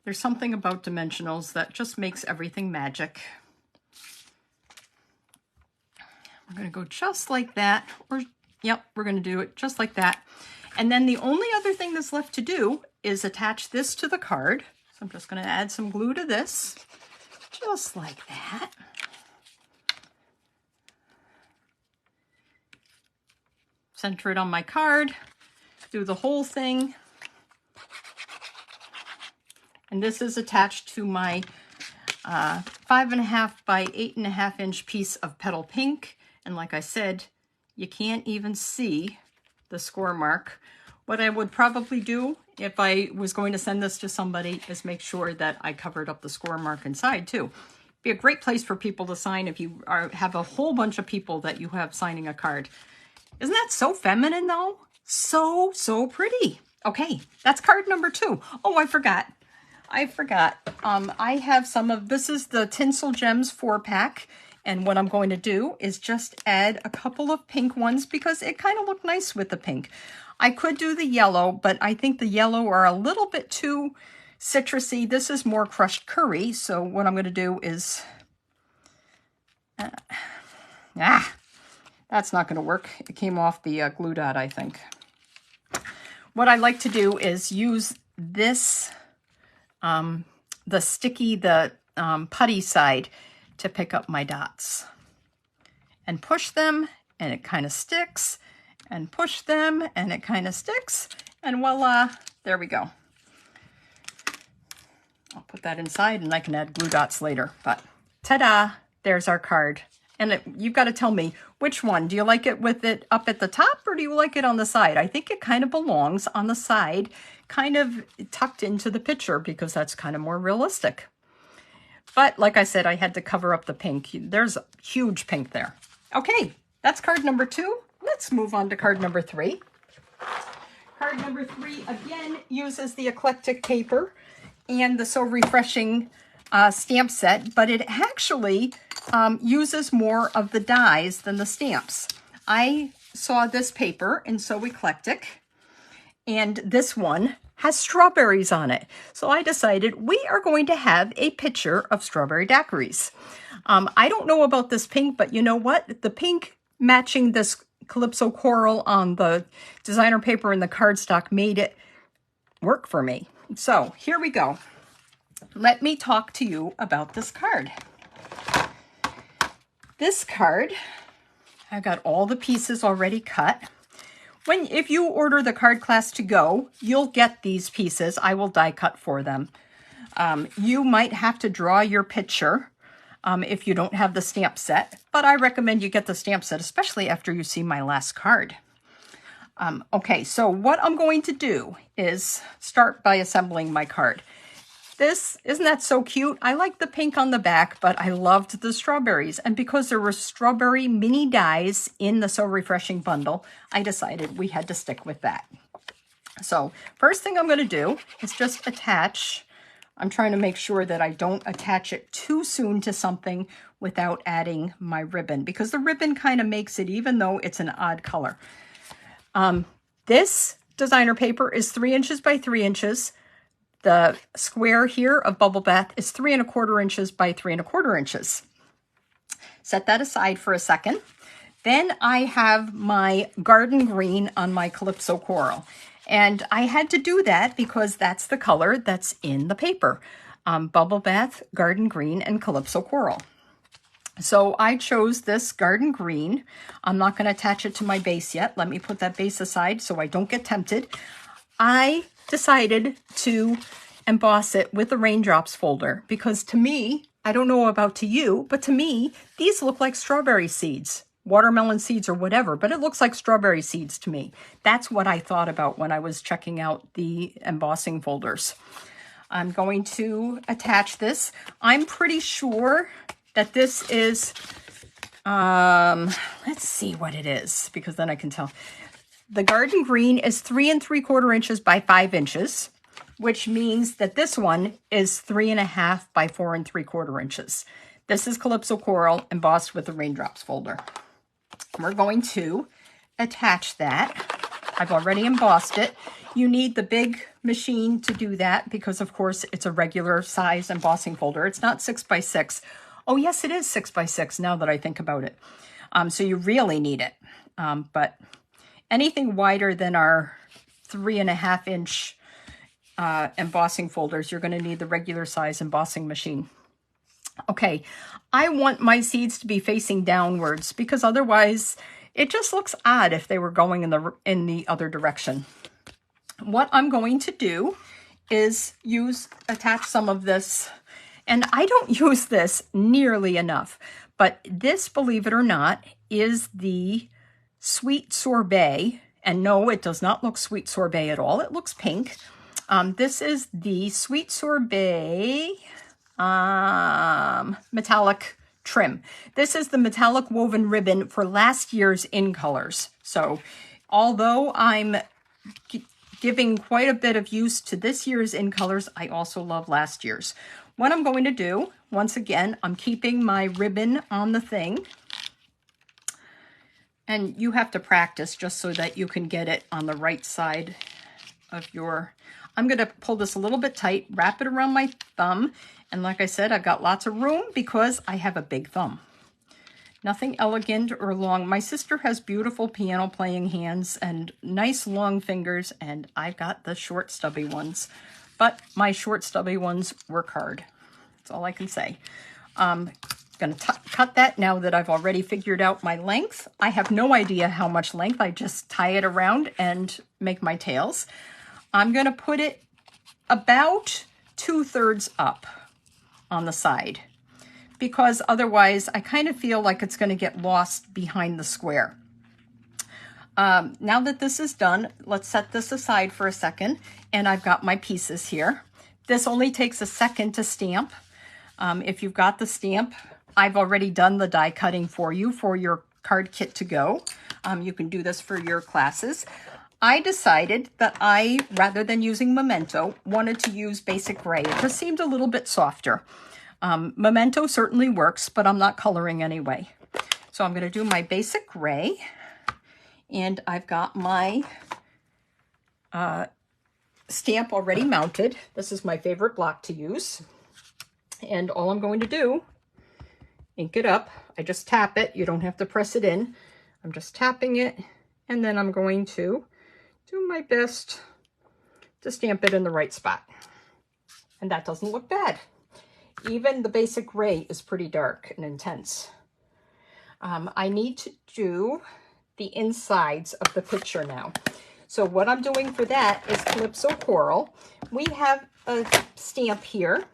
There's something about dimensionals that just makes everything magic. We're going to go just like that. Yep, we're going to do it just like that. And then the only other thing that's left to do is attach this to the card. So I'm just going to add some glue to this, just like that. Center it on my card, do the whole thing. And this is attached to my 5.5 by 8.5 inch piece of petal pink. And like I said, you can't even see the score mark. What I would probably do if I was going to send this to somebody is make sure that I covered up the score mark inside too. Be a great place for people to sign if you have a whole bunch of people that you have signing a card. Isn't that so feminine though? So, so pretty. Okay, that's card number 2. Oh, I forgot. I have some of, this is the Tinsel Gems 4-pack. And what I'm going to do is just add a couple of pink ones because it kind of looked nice with the pink. I could do the yellow, but I think the yellow are a little bit too citrusy. This is more crushed curry. So what I'm going to do is, that's not going to work. It came off the glue dot, I think. What I like to do is use this, the sticky, putty side to pick up my dots and push them, and it kind of sticks, and push them and it kind of sticks, and voila, there we go. I'll put that inside and I can add glue dots later, but ta-da, there's our card. And you've got to tell me which one. Do you like it with it up at the top, or do you like it on the side? I think it kind of belongs on the side, kind of tucked into the picture, because that's kind of more realistic. But like I said, I had to cover up the pink. There's a huge pink there. Okay, that's card number 2. Let's move on to card number 3. Card number 3, again, uses the eclectic paper and the So Refreshing stamp set, but it actually uses more of the dies than the stamps. I saw this paper in So Eclectic, and this one has strawberries on it. So I decided we are going to have a picture of strawberry daiquiris. I don't know about this pink, but you know what? The pink matching this Calypso Coral on the designer paper and the cardstock made it work for me. So here we go. let me talk to you about this card. This card, I've got all the pieces already cut. If you order the card class to go, you'll get these pieces. I will die cut for them. You might have to draw your picture if you don't have the stamp set, but I recommend you get the stamp set, especially after you see my last card. Okay, so what I'm going to do is start by assembling my card. Isn't that so cute? I like the pink on the back, but I loved the strawberries. And because there were strawberry mini dies in the So Refreshing bundle, I decided we had to stick with that. So first thing I'm going to do is just attach. I'm trying to make sure that I don't attach it too soon to something without adding my ribbon, because the ribbon kind of makes it, even though it's an odd color. This designer paper is 3 inches by 3 inches. The square here of Bubble Bath is 3 1/4 inches by 3 1/4 inches. Set that aside for a second. Then I have my garden green on my Calypso Coral. And I had to do that because that's the color that's in the paper. Bubble Bath, Garden Green, and Calypso Coral. So I chose this garden green. I'm not going to attach it to my base yet. Let me put that base aside so I don't get tempted. I decided to emboss it with the raindrops folder because to me, I don't know about to you, but to me, these look like strawberry seeds, watermelon seeds or whatever, but it looks like strawberry seeds to me. That's what I thought about when I was checking out the embossing folders. I'm going to attach this. I'm pretty sure that this is, let's see what it is, because then I can tell. The garden green is 3 3/4 inches by 5 inches, which means that this one is 3 1/2 by 4 3/4 inches. This is Calypso Coral embossed with the raindrops folder. We're going to attach that. I've already embossed it. You need the big machine to do that because, of course, it's a regular size embossing folder. It's not 6 by 6. Oh, yes, it is 6 by 6 now that I think about it. So you really need it. But anything wider than our 3 1/2 inch embossing folders, you're going to need the regular size embossing machine. Okay, I want my seeds to be facing downwards because otherwise it just looks odd if they were going in the other direction. What I'm going to do is attach some of this, and I don't use this nearly enough, but this, believe it or not, is the Sweet Sorbet, and no, it does not look Sweet Sorbet at all. It looks pink. This is the Sweet Sorbet metallic trim. This is the metallic woven ribbon for last year's In Colors. So although I'm giving quite a bit of use to this year's In Colors, I also love last year's. What I'm going to do, once again, I'm keeping my ribbon on the thing. And you have to practice just so that you can get it on the right side of your... I'm going to pull this a little bit tight, wrap it around my thumb. And like I said, I've got lots of room because I have a big thumb. Nothing elegant or long. My sister has beautiful piano playing hands and nice long fingers, and I've got the short stubby ones. But my short stubby ones work hard. That's all I can say. I'm going to cut that now that I've already figured out my length. I have no idea how much length. I just tie it around and make my tails. I'm going to put it about 2/3 up on the side because otherwise I kind of feel like it's going to get lost behind the square. Now that this is done, let's set this aside for a second, and I've got my pieces here. This only takes a second to stamp. If you've got the stamp, I've already done the die cutting for you for your card kit to go. You can do this for your classes. I decided that I, rather than using Memento, wanted to use Basic Gray. It just seemed a little bit softer. Memento certainly works, but I'm not coloring anyway. So I'm going to do my Basic Gray. And I've got my stamp already mounted. This is my favorite block to use. And all I'm going to do, ink it up. I just tap it. You don't have to press it in. I'm just tapping it. And then I'm going to do my best to stamp it in the right spot. And that doesn't look bad. Even the basic gray is pretty dark and intense. I need to do the insides of the picture now. So what I'm doing for that is Calypso Coral. We have a stamp here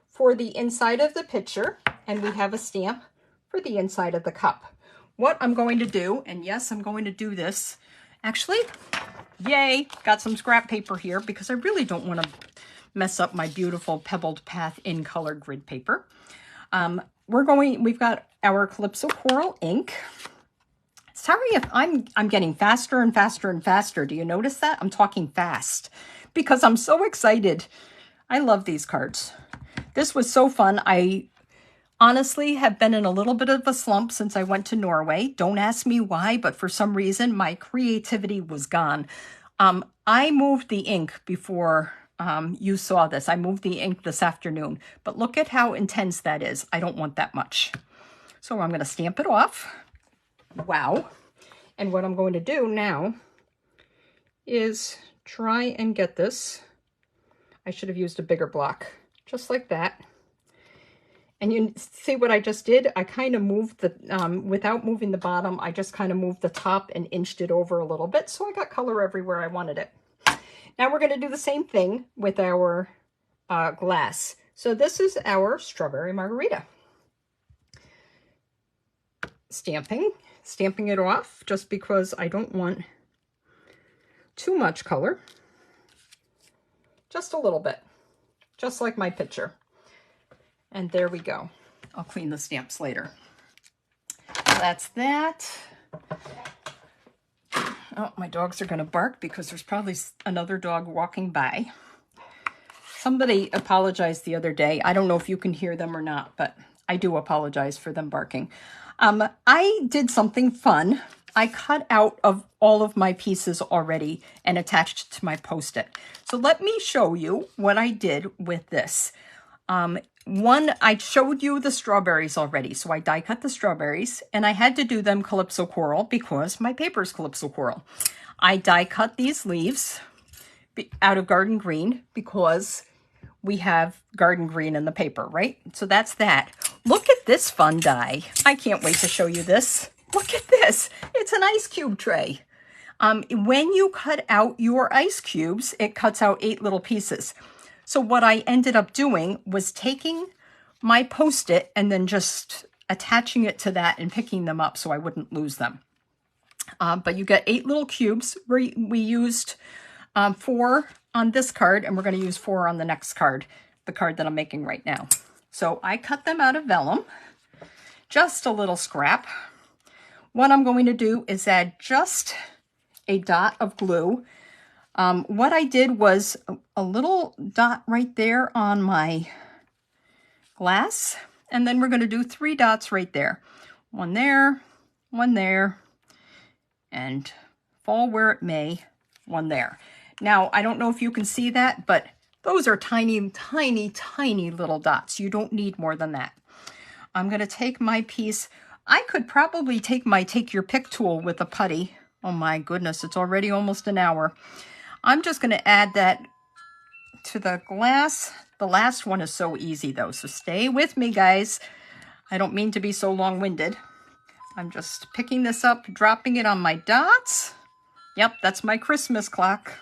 for the inside of the picture, and we have a stamp for the inside of the cup. What I'm going to do, and yes, I'm going to do this. Actually, yay, got some scrap paper here because I really don't want to mess up my beautiful Pebbled Path in color grid paper. We've got our Calypso Coral ink. Sorry if I'm getting faster and faster and faster. Do you notice that? I'm talking fast because I'm so excited. I love these cards. This was so fun. I honestly have been in a little bit of a slump since I went to Norway. Don't ask me why, but for some reason my creativity was gone. I moved the ink before you saw this. I moved the ink this afternoon, but look at how intense that is. I don't want that much. So I'm going to stamp it off. Wow. And what I'm going to do now is try and get this. I should have used a bigger block, just like that. And you see what I just did? I kind of moved the, without moving the bottom, I just kind of moved the top and inched it over a little bit. So I got color everywhere I wanted it. Now we're going to do the same thing with our glass. So this is our strawberry margarita. Stamping it off just because I don't want too much color. Just a little bit, just like my picture. And there we go. I'll clean the stamps later. That's that. Oh, my dogs are going to bark because there's probably another dog walking by. Somebody apologized the other day. I don't know if you can hear them or not, but I do apologize for them barking. I did something fun. I cut out of all of my pieces already and attached to my Post-it. So let me show you what I did with this. One, I showed you the strawberries already. So I die cut the strawberries and I had to do them Calypso Coral because my paper is Calypso Coral. I die cut these leaves out of Garden Green because we have Garden Green in the paper, right? So that's that. Look at this fun die. I can't wait to show you this. Look at this. It's an ice cube tray. When you cut out your ice cubes, it cuts out 8 little pieces. So what I ended up doing was taking my Post-it and then just attaching it to that and picking them up so I wouldn't lose them. But you get 8 little cubes. We used 4 on this card, and we're going to use 4 on the next card, the card that I'm making right now. So I cut them out of vellum, just a little scrap. What I'm going to do is add just a dot of glue. What I did was a little dot right there on my glass, and then we're going to do 3 dots right there. One there, and fall where it may, one there. Now, I don't know if you can see that, but those are tiny, tiny, tiny little dots. You don't need more than that. I'm going to take my piece. I could probably take my Take Your Pick tool with a putty. Oh my goodness, it's already almost an hour. I'm just going to add that to the glass. The last one is so easy though, so stay with me, guys. I don't mean to be so long-winded. I'm just picking this up, dropping it on my dots. Yep, that's my Christmas clock.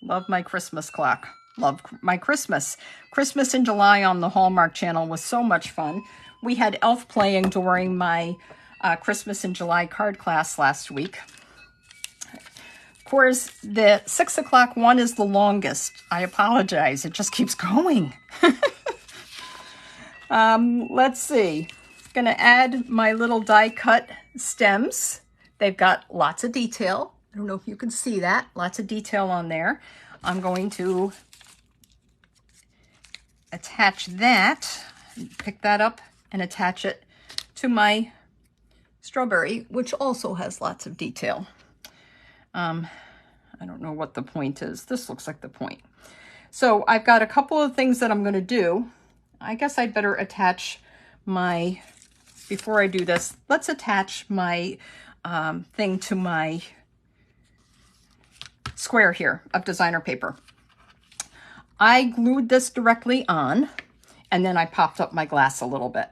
Love my Christmas clock. Love my Christmas. Christmas in July on the Hallmark Channel was so much fun. We had Elf playing during my Christmas in July card class last week. Of course, the 6 o'clock one is the longest. I apologize. It just keeps going. Let's see. Going to add my little die cut stems. They've got lots of detail. I don't know if you can see that. Lots of detail on there. I'm going to attach that, pick that up and attach it to my strawberry, which also has lots of detail. I don't know what the point is. This looks like the point. So I've got a couple of things that I'm going to do. I guess I'd better attach my, before I do this, let's attach my thing to my square here of designer paper. I glued this directly on, and then I popped up my glass a little bit.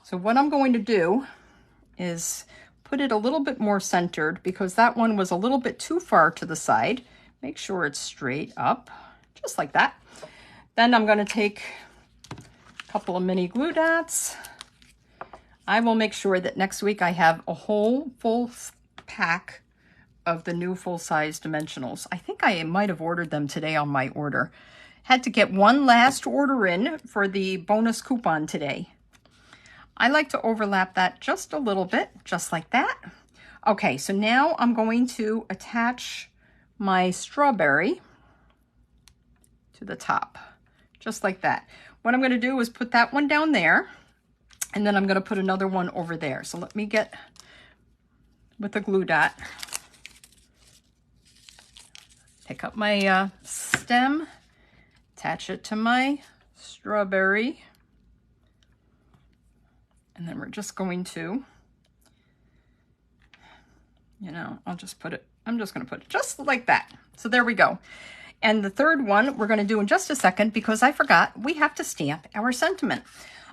So what I'm going to do is put it a little bit more centered because that one was a little bit too far to the side. Make sure it's straight up, just like that. Then I'm going to take a couple of mini glue dots. I will make sure that next week I have a whole full pack of the new full-size dimensionals. I think I might have ordered them today on my order. Had to get one last order in for the bonus coupon today. I like to overlap that just a little bit, just like that. Okay, so now I'm going to attach my strawberry to the top, just like that. What I'm going to do is put that one down there, and then I'm going to put another one over there. So let me get with the glue dot. Pick up my stem, attach it to my strawberry, and then we're just going to, you know, I'm just going to put it just like that. So there we go. And the third one we're going to do in just a second because I forgot we have to stamp our sentiment.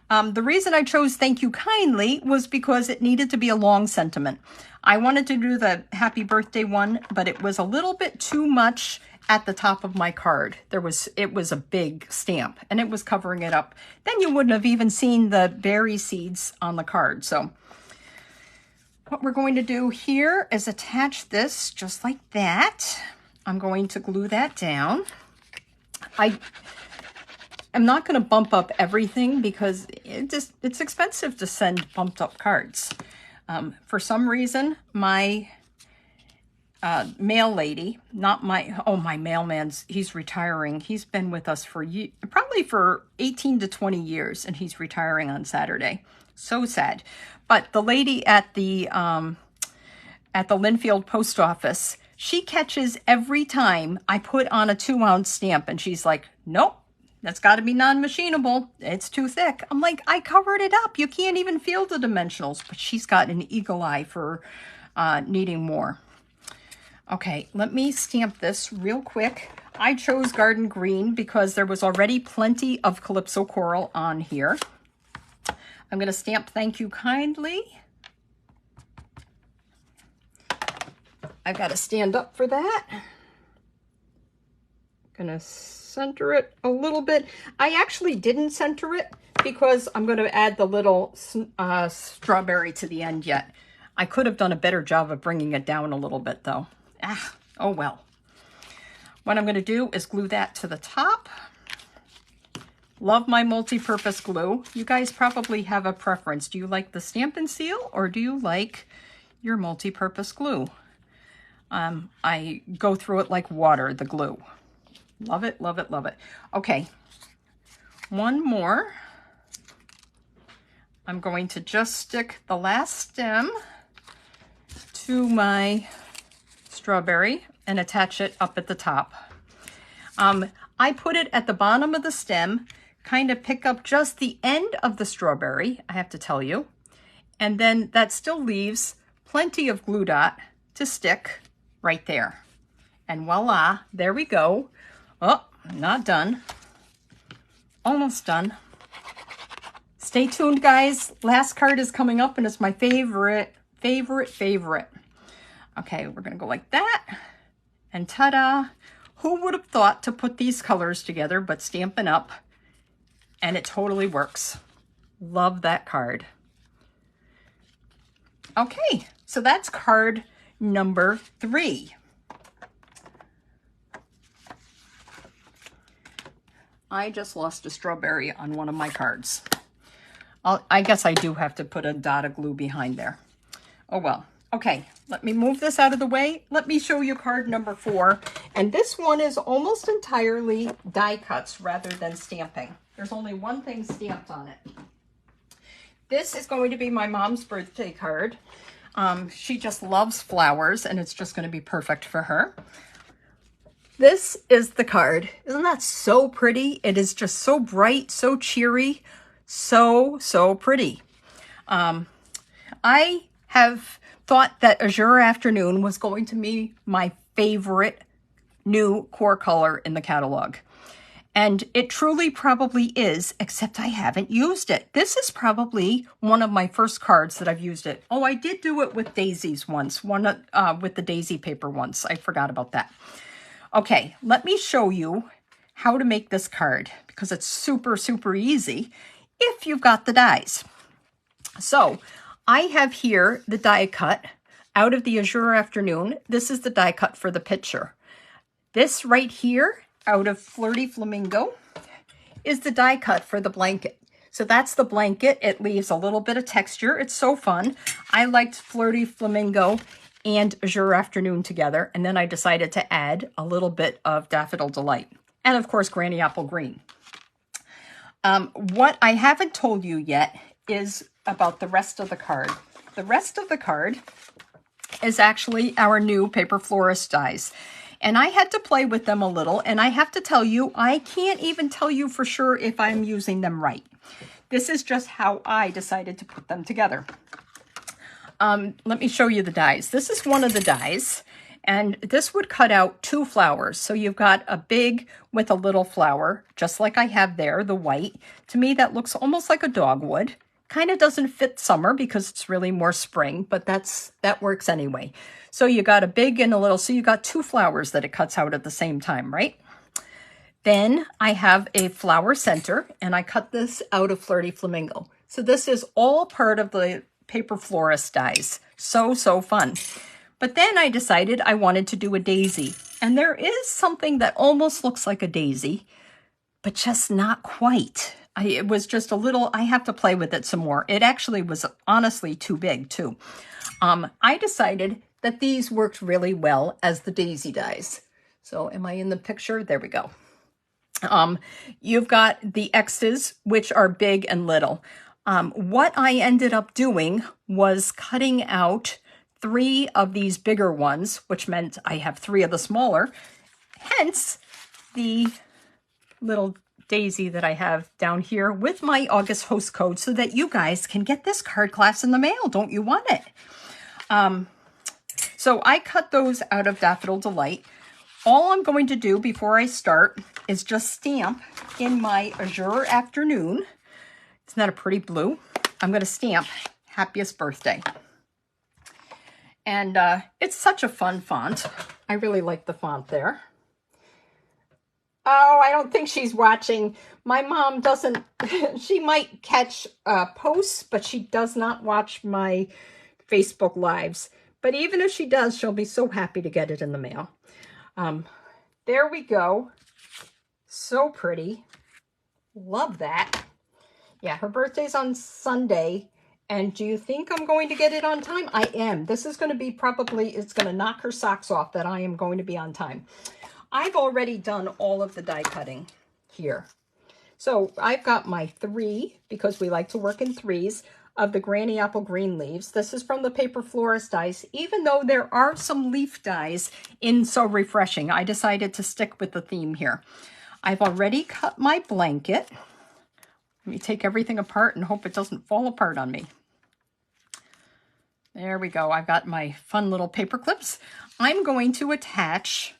The reason I chose Thank You Kindly was because it needed to be a long sentiment. I wanted to do the happy birthday one, but it was a little bit too much at the top of my card. It was a big stamp and it was covering it up. Then you wouldn't have even seen the berry seeds on the card. So what we're going to do here is attach this just like that. I'm going to glue that down. I'm not going to bump up everything because it's expensive to send bumped up cards. For some reason, my mail lady, my mailman's, he's retiring. He's been with us for probably for 18 to 20 years, and he's retiring on Saturday. So sad. But the lady at the Linfield post office, she catches every time I put on a 2-ounce stamp, and she's like, nope. That's got to be non-machinable. It's too thick. I'm like, I covered it up. You can't even feel the dimensionals. But she's got an eagle eye for needing more. Okay, let me stamp this real quick. I chose Garden Green because there was already plenty of Calypso Coral on here. I'm going to stamp Thank You Kindly. I've got to stand up for that. Going to center it a little bit. I actually didn't center it because I'm going to add the little strawberry to the end yet. I could have done a better job of bringing it down a little bit though. Oh well. What I'm going to do is glue that to the top. Love my multi-purpose glue. You guys probably have a preference. Do you like the Stampin' Seal or do you like your multi-purpose glue? I go through it like water, the glue. Love it, love it, love it. Okay, one more. I'm going to just stick the last stem to my strawberry and attach it up at the top. I put it at the bottom of the stem, kind of pick up just the end of the strawberry, I have to tell you. And then that still leaves plenty of glue dot to stick right there. And voila, there we go. Oh, not done. Almost done. Stay tuned, guys. Last card is coming up, and it's my favorite. Okay, we're going to go like that. And ta-da! Who would have thought to put these colors together but Stampin' Up? And it totally works. Love that card. Okay, so that's card number 3. I just lost a strawberry on one of my cards. I guess I do have to put a dot of glue behind there. Oh well. Okay, let me move this out of the way. Let me show you card number 4. And this one is almost entirely die cuts rather than stamping. There's only one thing stamped on it. This is going to be my mom's birthday card. She just loves flowers, and it's just going to be perfect for her. This is the card. Isn't that so pretty? It is just so bright, so cheery, so pretty. I have thought that Azure Afternoon was going to be my favorite new core color in the catalog. And it truly probably is, except I haven't used it. This is probably one of my first cards that I've used it. Oh, I did do it with daisies once, with the daisy paper once. I forgot about that. Okay, let me show you how to make this card because it's super, super easy if you've got the dies. So I have here the die cut out of the Azure Afternoon. This is the die cut for the picture. This right here out of Flirty Flamingo is the die cut for the blanket. So that's the blanket. It leaves a little bit of texture. It's so fun. I liked Flirty Flamingo and Azure Afternoon together, and then I decided to add a little bit of Daffodil Delight. And of course, Granny Apple Green. What I haven't told you yet is about the rest of the card. The rest of the card is actually our new Paper Florist dies. And I had to play with them a little, and I have to tell you, I can't even tell you for sure if I'm using them right. This is just how I decided to put them together. Let me show you the dies. This is one of the dies, and this would cut out 2 flowers. So you've got a big with a little flower, just like I have there, the white. To me, that looks almost like a dogwood. Kind of doesn't fit summer because it's really more spring, but that works anyway. So you got a big and a little, so you got 2 flowers that it cuts out at the same time, right? Then I have a flower center, and I cut this out of Flirty Flamingo. So this is all part of the Paper Florist dies. So, so fun. But then I decided I wanted to do a daisy. And there is something that almost looks like a daisy, but just not quite. It was just a little, I have to play with it some more. It actually was honestly too big too. I decided that these worked really well as the daisy dies. So am I in the picture? There we go. You've got the X's, which are big and little. What I ended up doing was cutting out 3 of these bigger ones, which meant I have 3 of the smaller, hence the little daisy that I have down here with my August host code so that you guys can get this card class in the mail. Don't you want it? So I cut those out of Daffodil Delight. All I'm going to do before I start is just stamp in my Azure Afternoon. Isn't that a pretty blue? I'm going to stamp Happiest Birthday. And it's such a fun font. I really like the font there. Oh, I don't think she's watching. My mom doesn't, she might catch posts, but she does not watch my Facebook Lives. But even if she does, she'll be so happy to get it in the mail. There we go. So pretty. Love that. Yeah, her birthday's on Sunday. And do you think I'm going to get it on time? I am. This is going to be probably, it's going to knock her socks off that I am going to be on time. I've already done all of the die cutting here. So I've got my 3, because we like to work in 3s, of the Granny Apple Green leaves. This is from the Paper Florist dies. Even though there are some leaf dies in So Refreshing, I decided to stick with the theme here. I've already cut my blanket. Let me take everything apart and hope it doesn't fall apart on me. There we go. I've got my fun little paper clips. I'm going to attach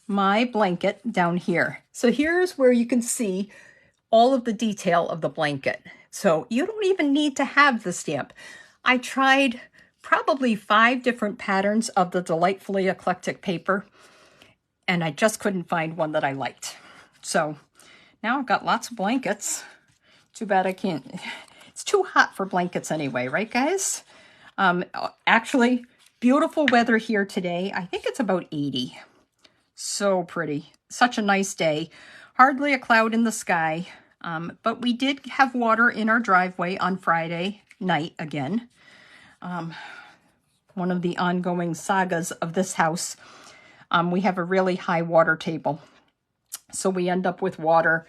my blanket down here. So here's where you can see all of the detail of the blanket. So you don't even need to have the stamp. I tried probably 5 different patterns of the Delightfully Eclectic paper, and I just couldn't find one that I liked. So now I've got lots of blankets. Too bad I can't. It's too hot for blankets anyway, right, guys? Actually, beautiful weather here today. I think it's about 80. So pretty. Such a nice day. Hardly a cloud in the sky. But we did have water in our driveway on Friday night again. One of the ongoing sagas of this house. We have a really high water table. So we end up with water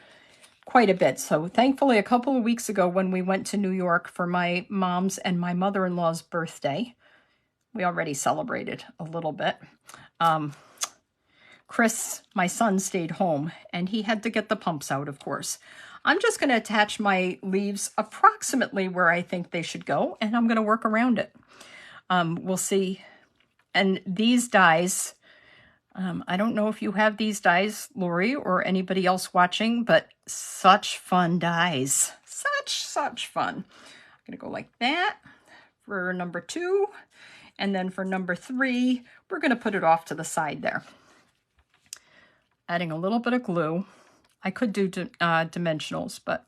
quite a bit. So thankfully, a couple of weeks ago when we went to New York for my mom's and my mother-in-law's birthday, we already celebrated a little bit. Chris, my son, stayed home and he had to get the pumps out, of course. I'm just going to attach my leaves approximately where I think they should go, and I'm going to work around it. We'll see. And these dies, I don't know if you have these dies, Lori, or anybody else watching, but such fun dies. Such fun. I'm going to go like that for number 2. And then for number 3, we're going to put it off to the side there. Adding a little bit of glue. I could do dimensionals, but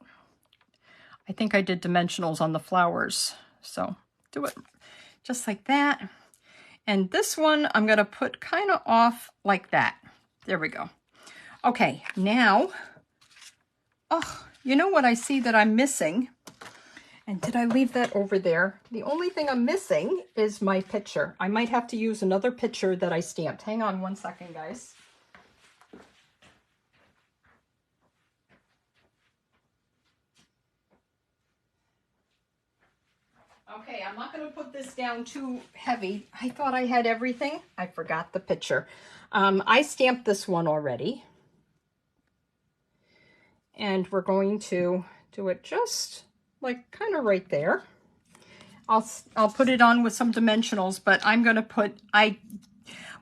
I think I did dimensionals on the flowers. So do it just like that. And this one I'm going to put kind of off like that. There we go. Okay, now, oh, you know what I see that I'm missing? And did I leave that over there? The only thing I'm missing is my picture. I might have to use another picture that I stamped. Hang on one second, guys. Okay, I'm not going to put this down too heavy. I thought I had everything. I forgot the picture. I stamped this one already. And we're going to do it just like kind of right there. I'll put it on with some dimensionals, but I'm going to put,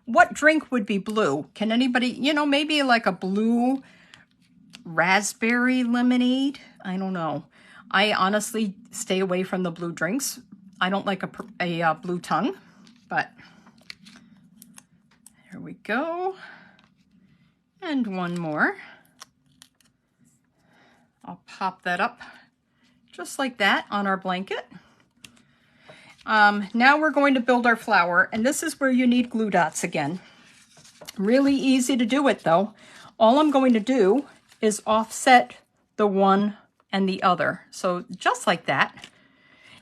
what drink would be blue? Can anybody, you know, maybe like a blue raspberry lemonade? I don't know. I honestly stay away from the blue drinks. I don't like a blue tongue, but here we go. And one more. I'll pop that up just like that on our blanket. Now we're going to build our flower, and this is where you need glue dots again. Really easy to do it though. All I'm going to do is offset the one and the other. So just like that.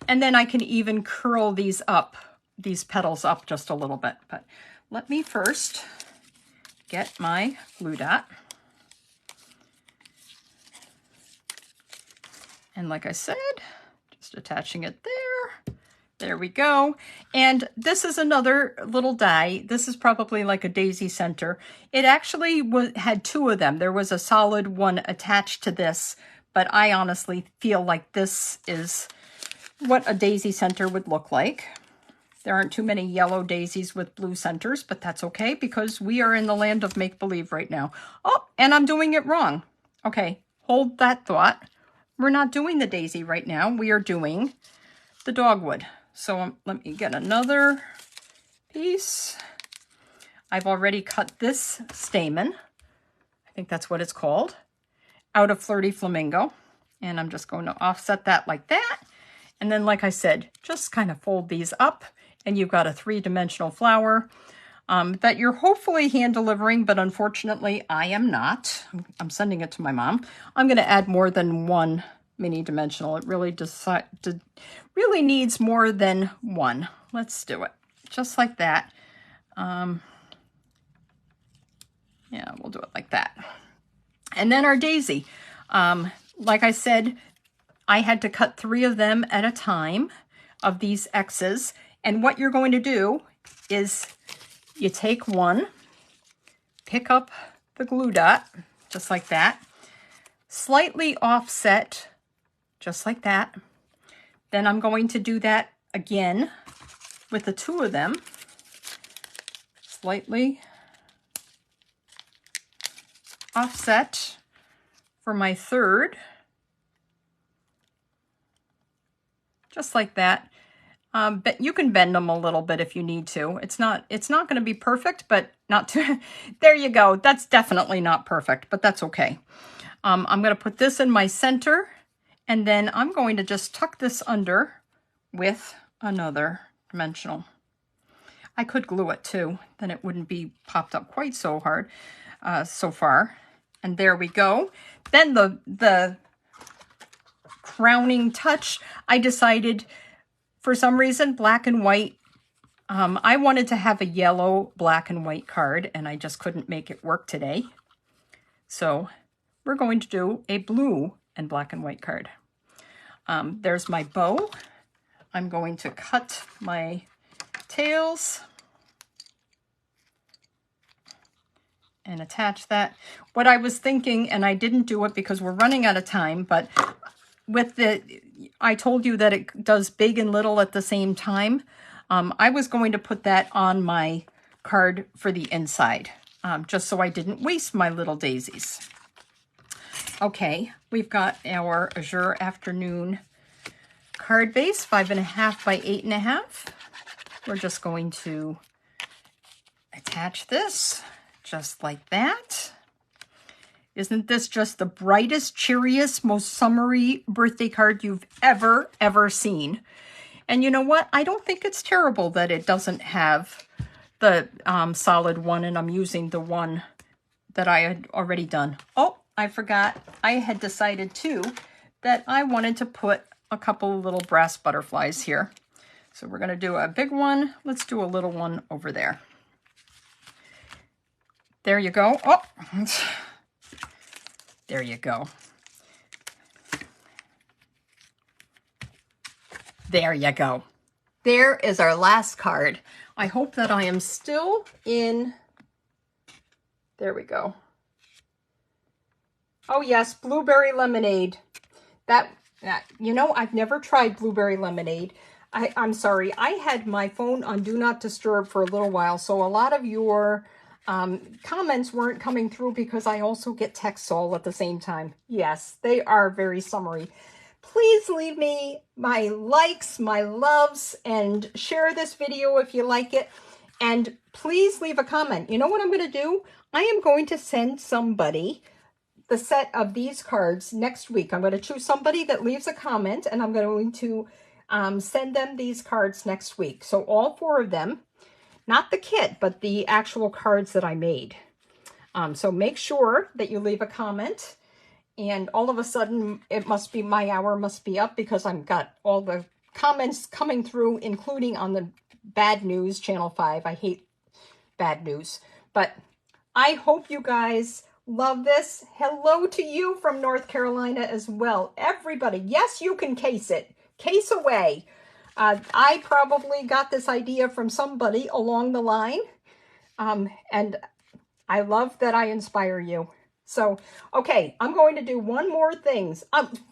And then I can even curl these up, these petals up just a little bit. But let me first get my glue dot. And like I said, just attaching it there. There we go. And this is another little die. This is probably like a daisy center. It actually had 2 of them. There was a solid one attached to this, but I honestly feel like this is what a daisy center would look like. There aren't too many yellow daisies with blue centers, but that's okay because we are in the land of make-believe right now. Oh, and I'm doing it wrong. Okay, hold that thought. We're not doing the daisy right now. We are doing the dogwood. So let me get another piece. I've already cut this stamen. I think that's what it's called. Out of Flirty Flamingo. And I'm just going to offset that like that. And then, like I said, just kind of fold these up. And you've got a 3-dimensional flower that you're hopefully hand delivering, but unfortunately I am not. I'm sending it to my mom. I'm going to add more than 1 mini dimensional. It really really needs more than 1. Let's do it just like that. Yeah, we'll do it like that. And then our daisy. Like I said, I had to cut 3 of them at a time of these X's. And what you're going to do is you take one, pick up the glue dot, just like that, slightly offset, just like that. Then I'm going to do that again with the 2 of them, slightly offset for my 3rd, just like that. But you can bend them a little bit if you need to. It's not going to be perfect, but not too, there you go. That's definitely not perfect, but that's okay. I'm going to put this in my center, and then I'm going to just tuck this under with another dimensional. I could glue it too, then it wouldn't be popped up quite so hard, so far. And there we go. Then the crowning touch, I decided, for some reason, black and white. I wanted to have a yellow, black and white card, and I just couldn't make it work today. So we're going to do a blue and black and white card. There's my bow. I'm going to cut my tails and attach that. What I was thinking, and I didn't do it because we're running out of time, but with I told you that it does big and little at the same time. I was going to put that on my card for the inside. just so I didn't waste my little daisies. Okay, we've got our Azure Afternoon card base, 5.5 by 8.5. We're just going to attach this just like that. Isn't this just the brightest, cheeriest, most summery birthday card you've ever seen? And you know what? I don't think it's terrible that it doesn't have the solid one, and I'm using the one that I had already done. Oh, I forgot. I had decided too that I wanted to put a couple of little brass butterflies here. So we're going to do a big one. Let's do a little one over there. There you go. Oh, there you go. There you go. There is our last card. I hope that I am still in. There we go. Oh yes, blueberry lemonade. That you know, I've never tried blueberry lemonade. I'm sorry, I had my phone on Do Not Disturb for a little while, so a lot of your comments weren't coming through because I also get texts all at the same time. Yes, they are very summery. Please leave me my likes, my loves, and share this video if you like it. And please leave a comment. You know what I'm going to do? I am going to send somebody the set of these cards next week. I'm going to choose somebody that leaves a comment, and I'm going to send them these cards next week. So all 4 of them, not the kit, but the actual cards that I made. So make sure that you leave a comment. And all of a sudden, it must be, my hour must be up because I've got all the comments coming through, including on the bad news, Channel 5. I hate bad news. But I hope you guys love this. Hello to you from North Carolina as well. Everybody, yes, you can case it. Case away. I probably got this idea from somebody along the line. And I love that I inspire you. So, okay, I'm going to do one more thing.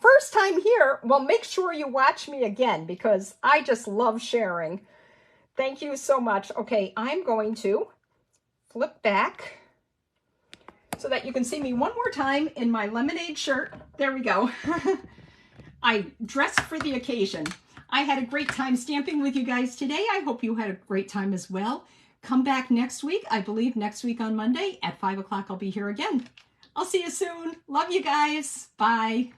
First time here, well, make sure you watch me again because I just love sharing. Thank you so much. Okay, I'm going to flip back so that you can see me one more time in my lemonade shirt. There we go. I dressed for the occasion. I had a great time stamping with you guys today. I hope you had a great time as well. Come back next week. I believe next week on Monday at 5 o'clock I'll be here again. I'll see you soon. Love you guys. Bye.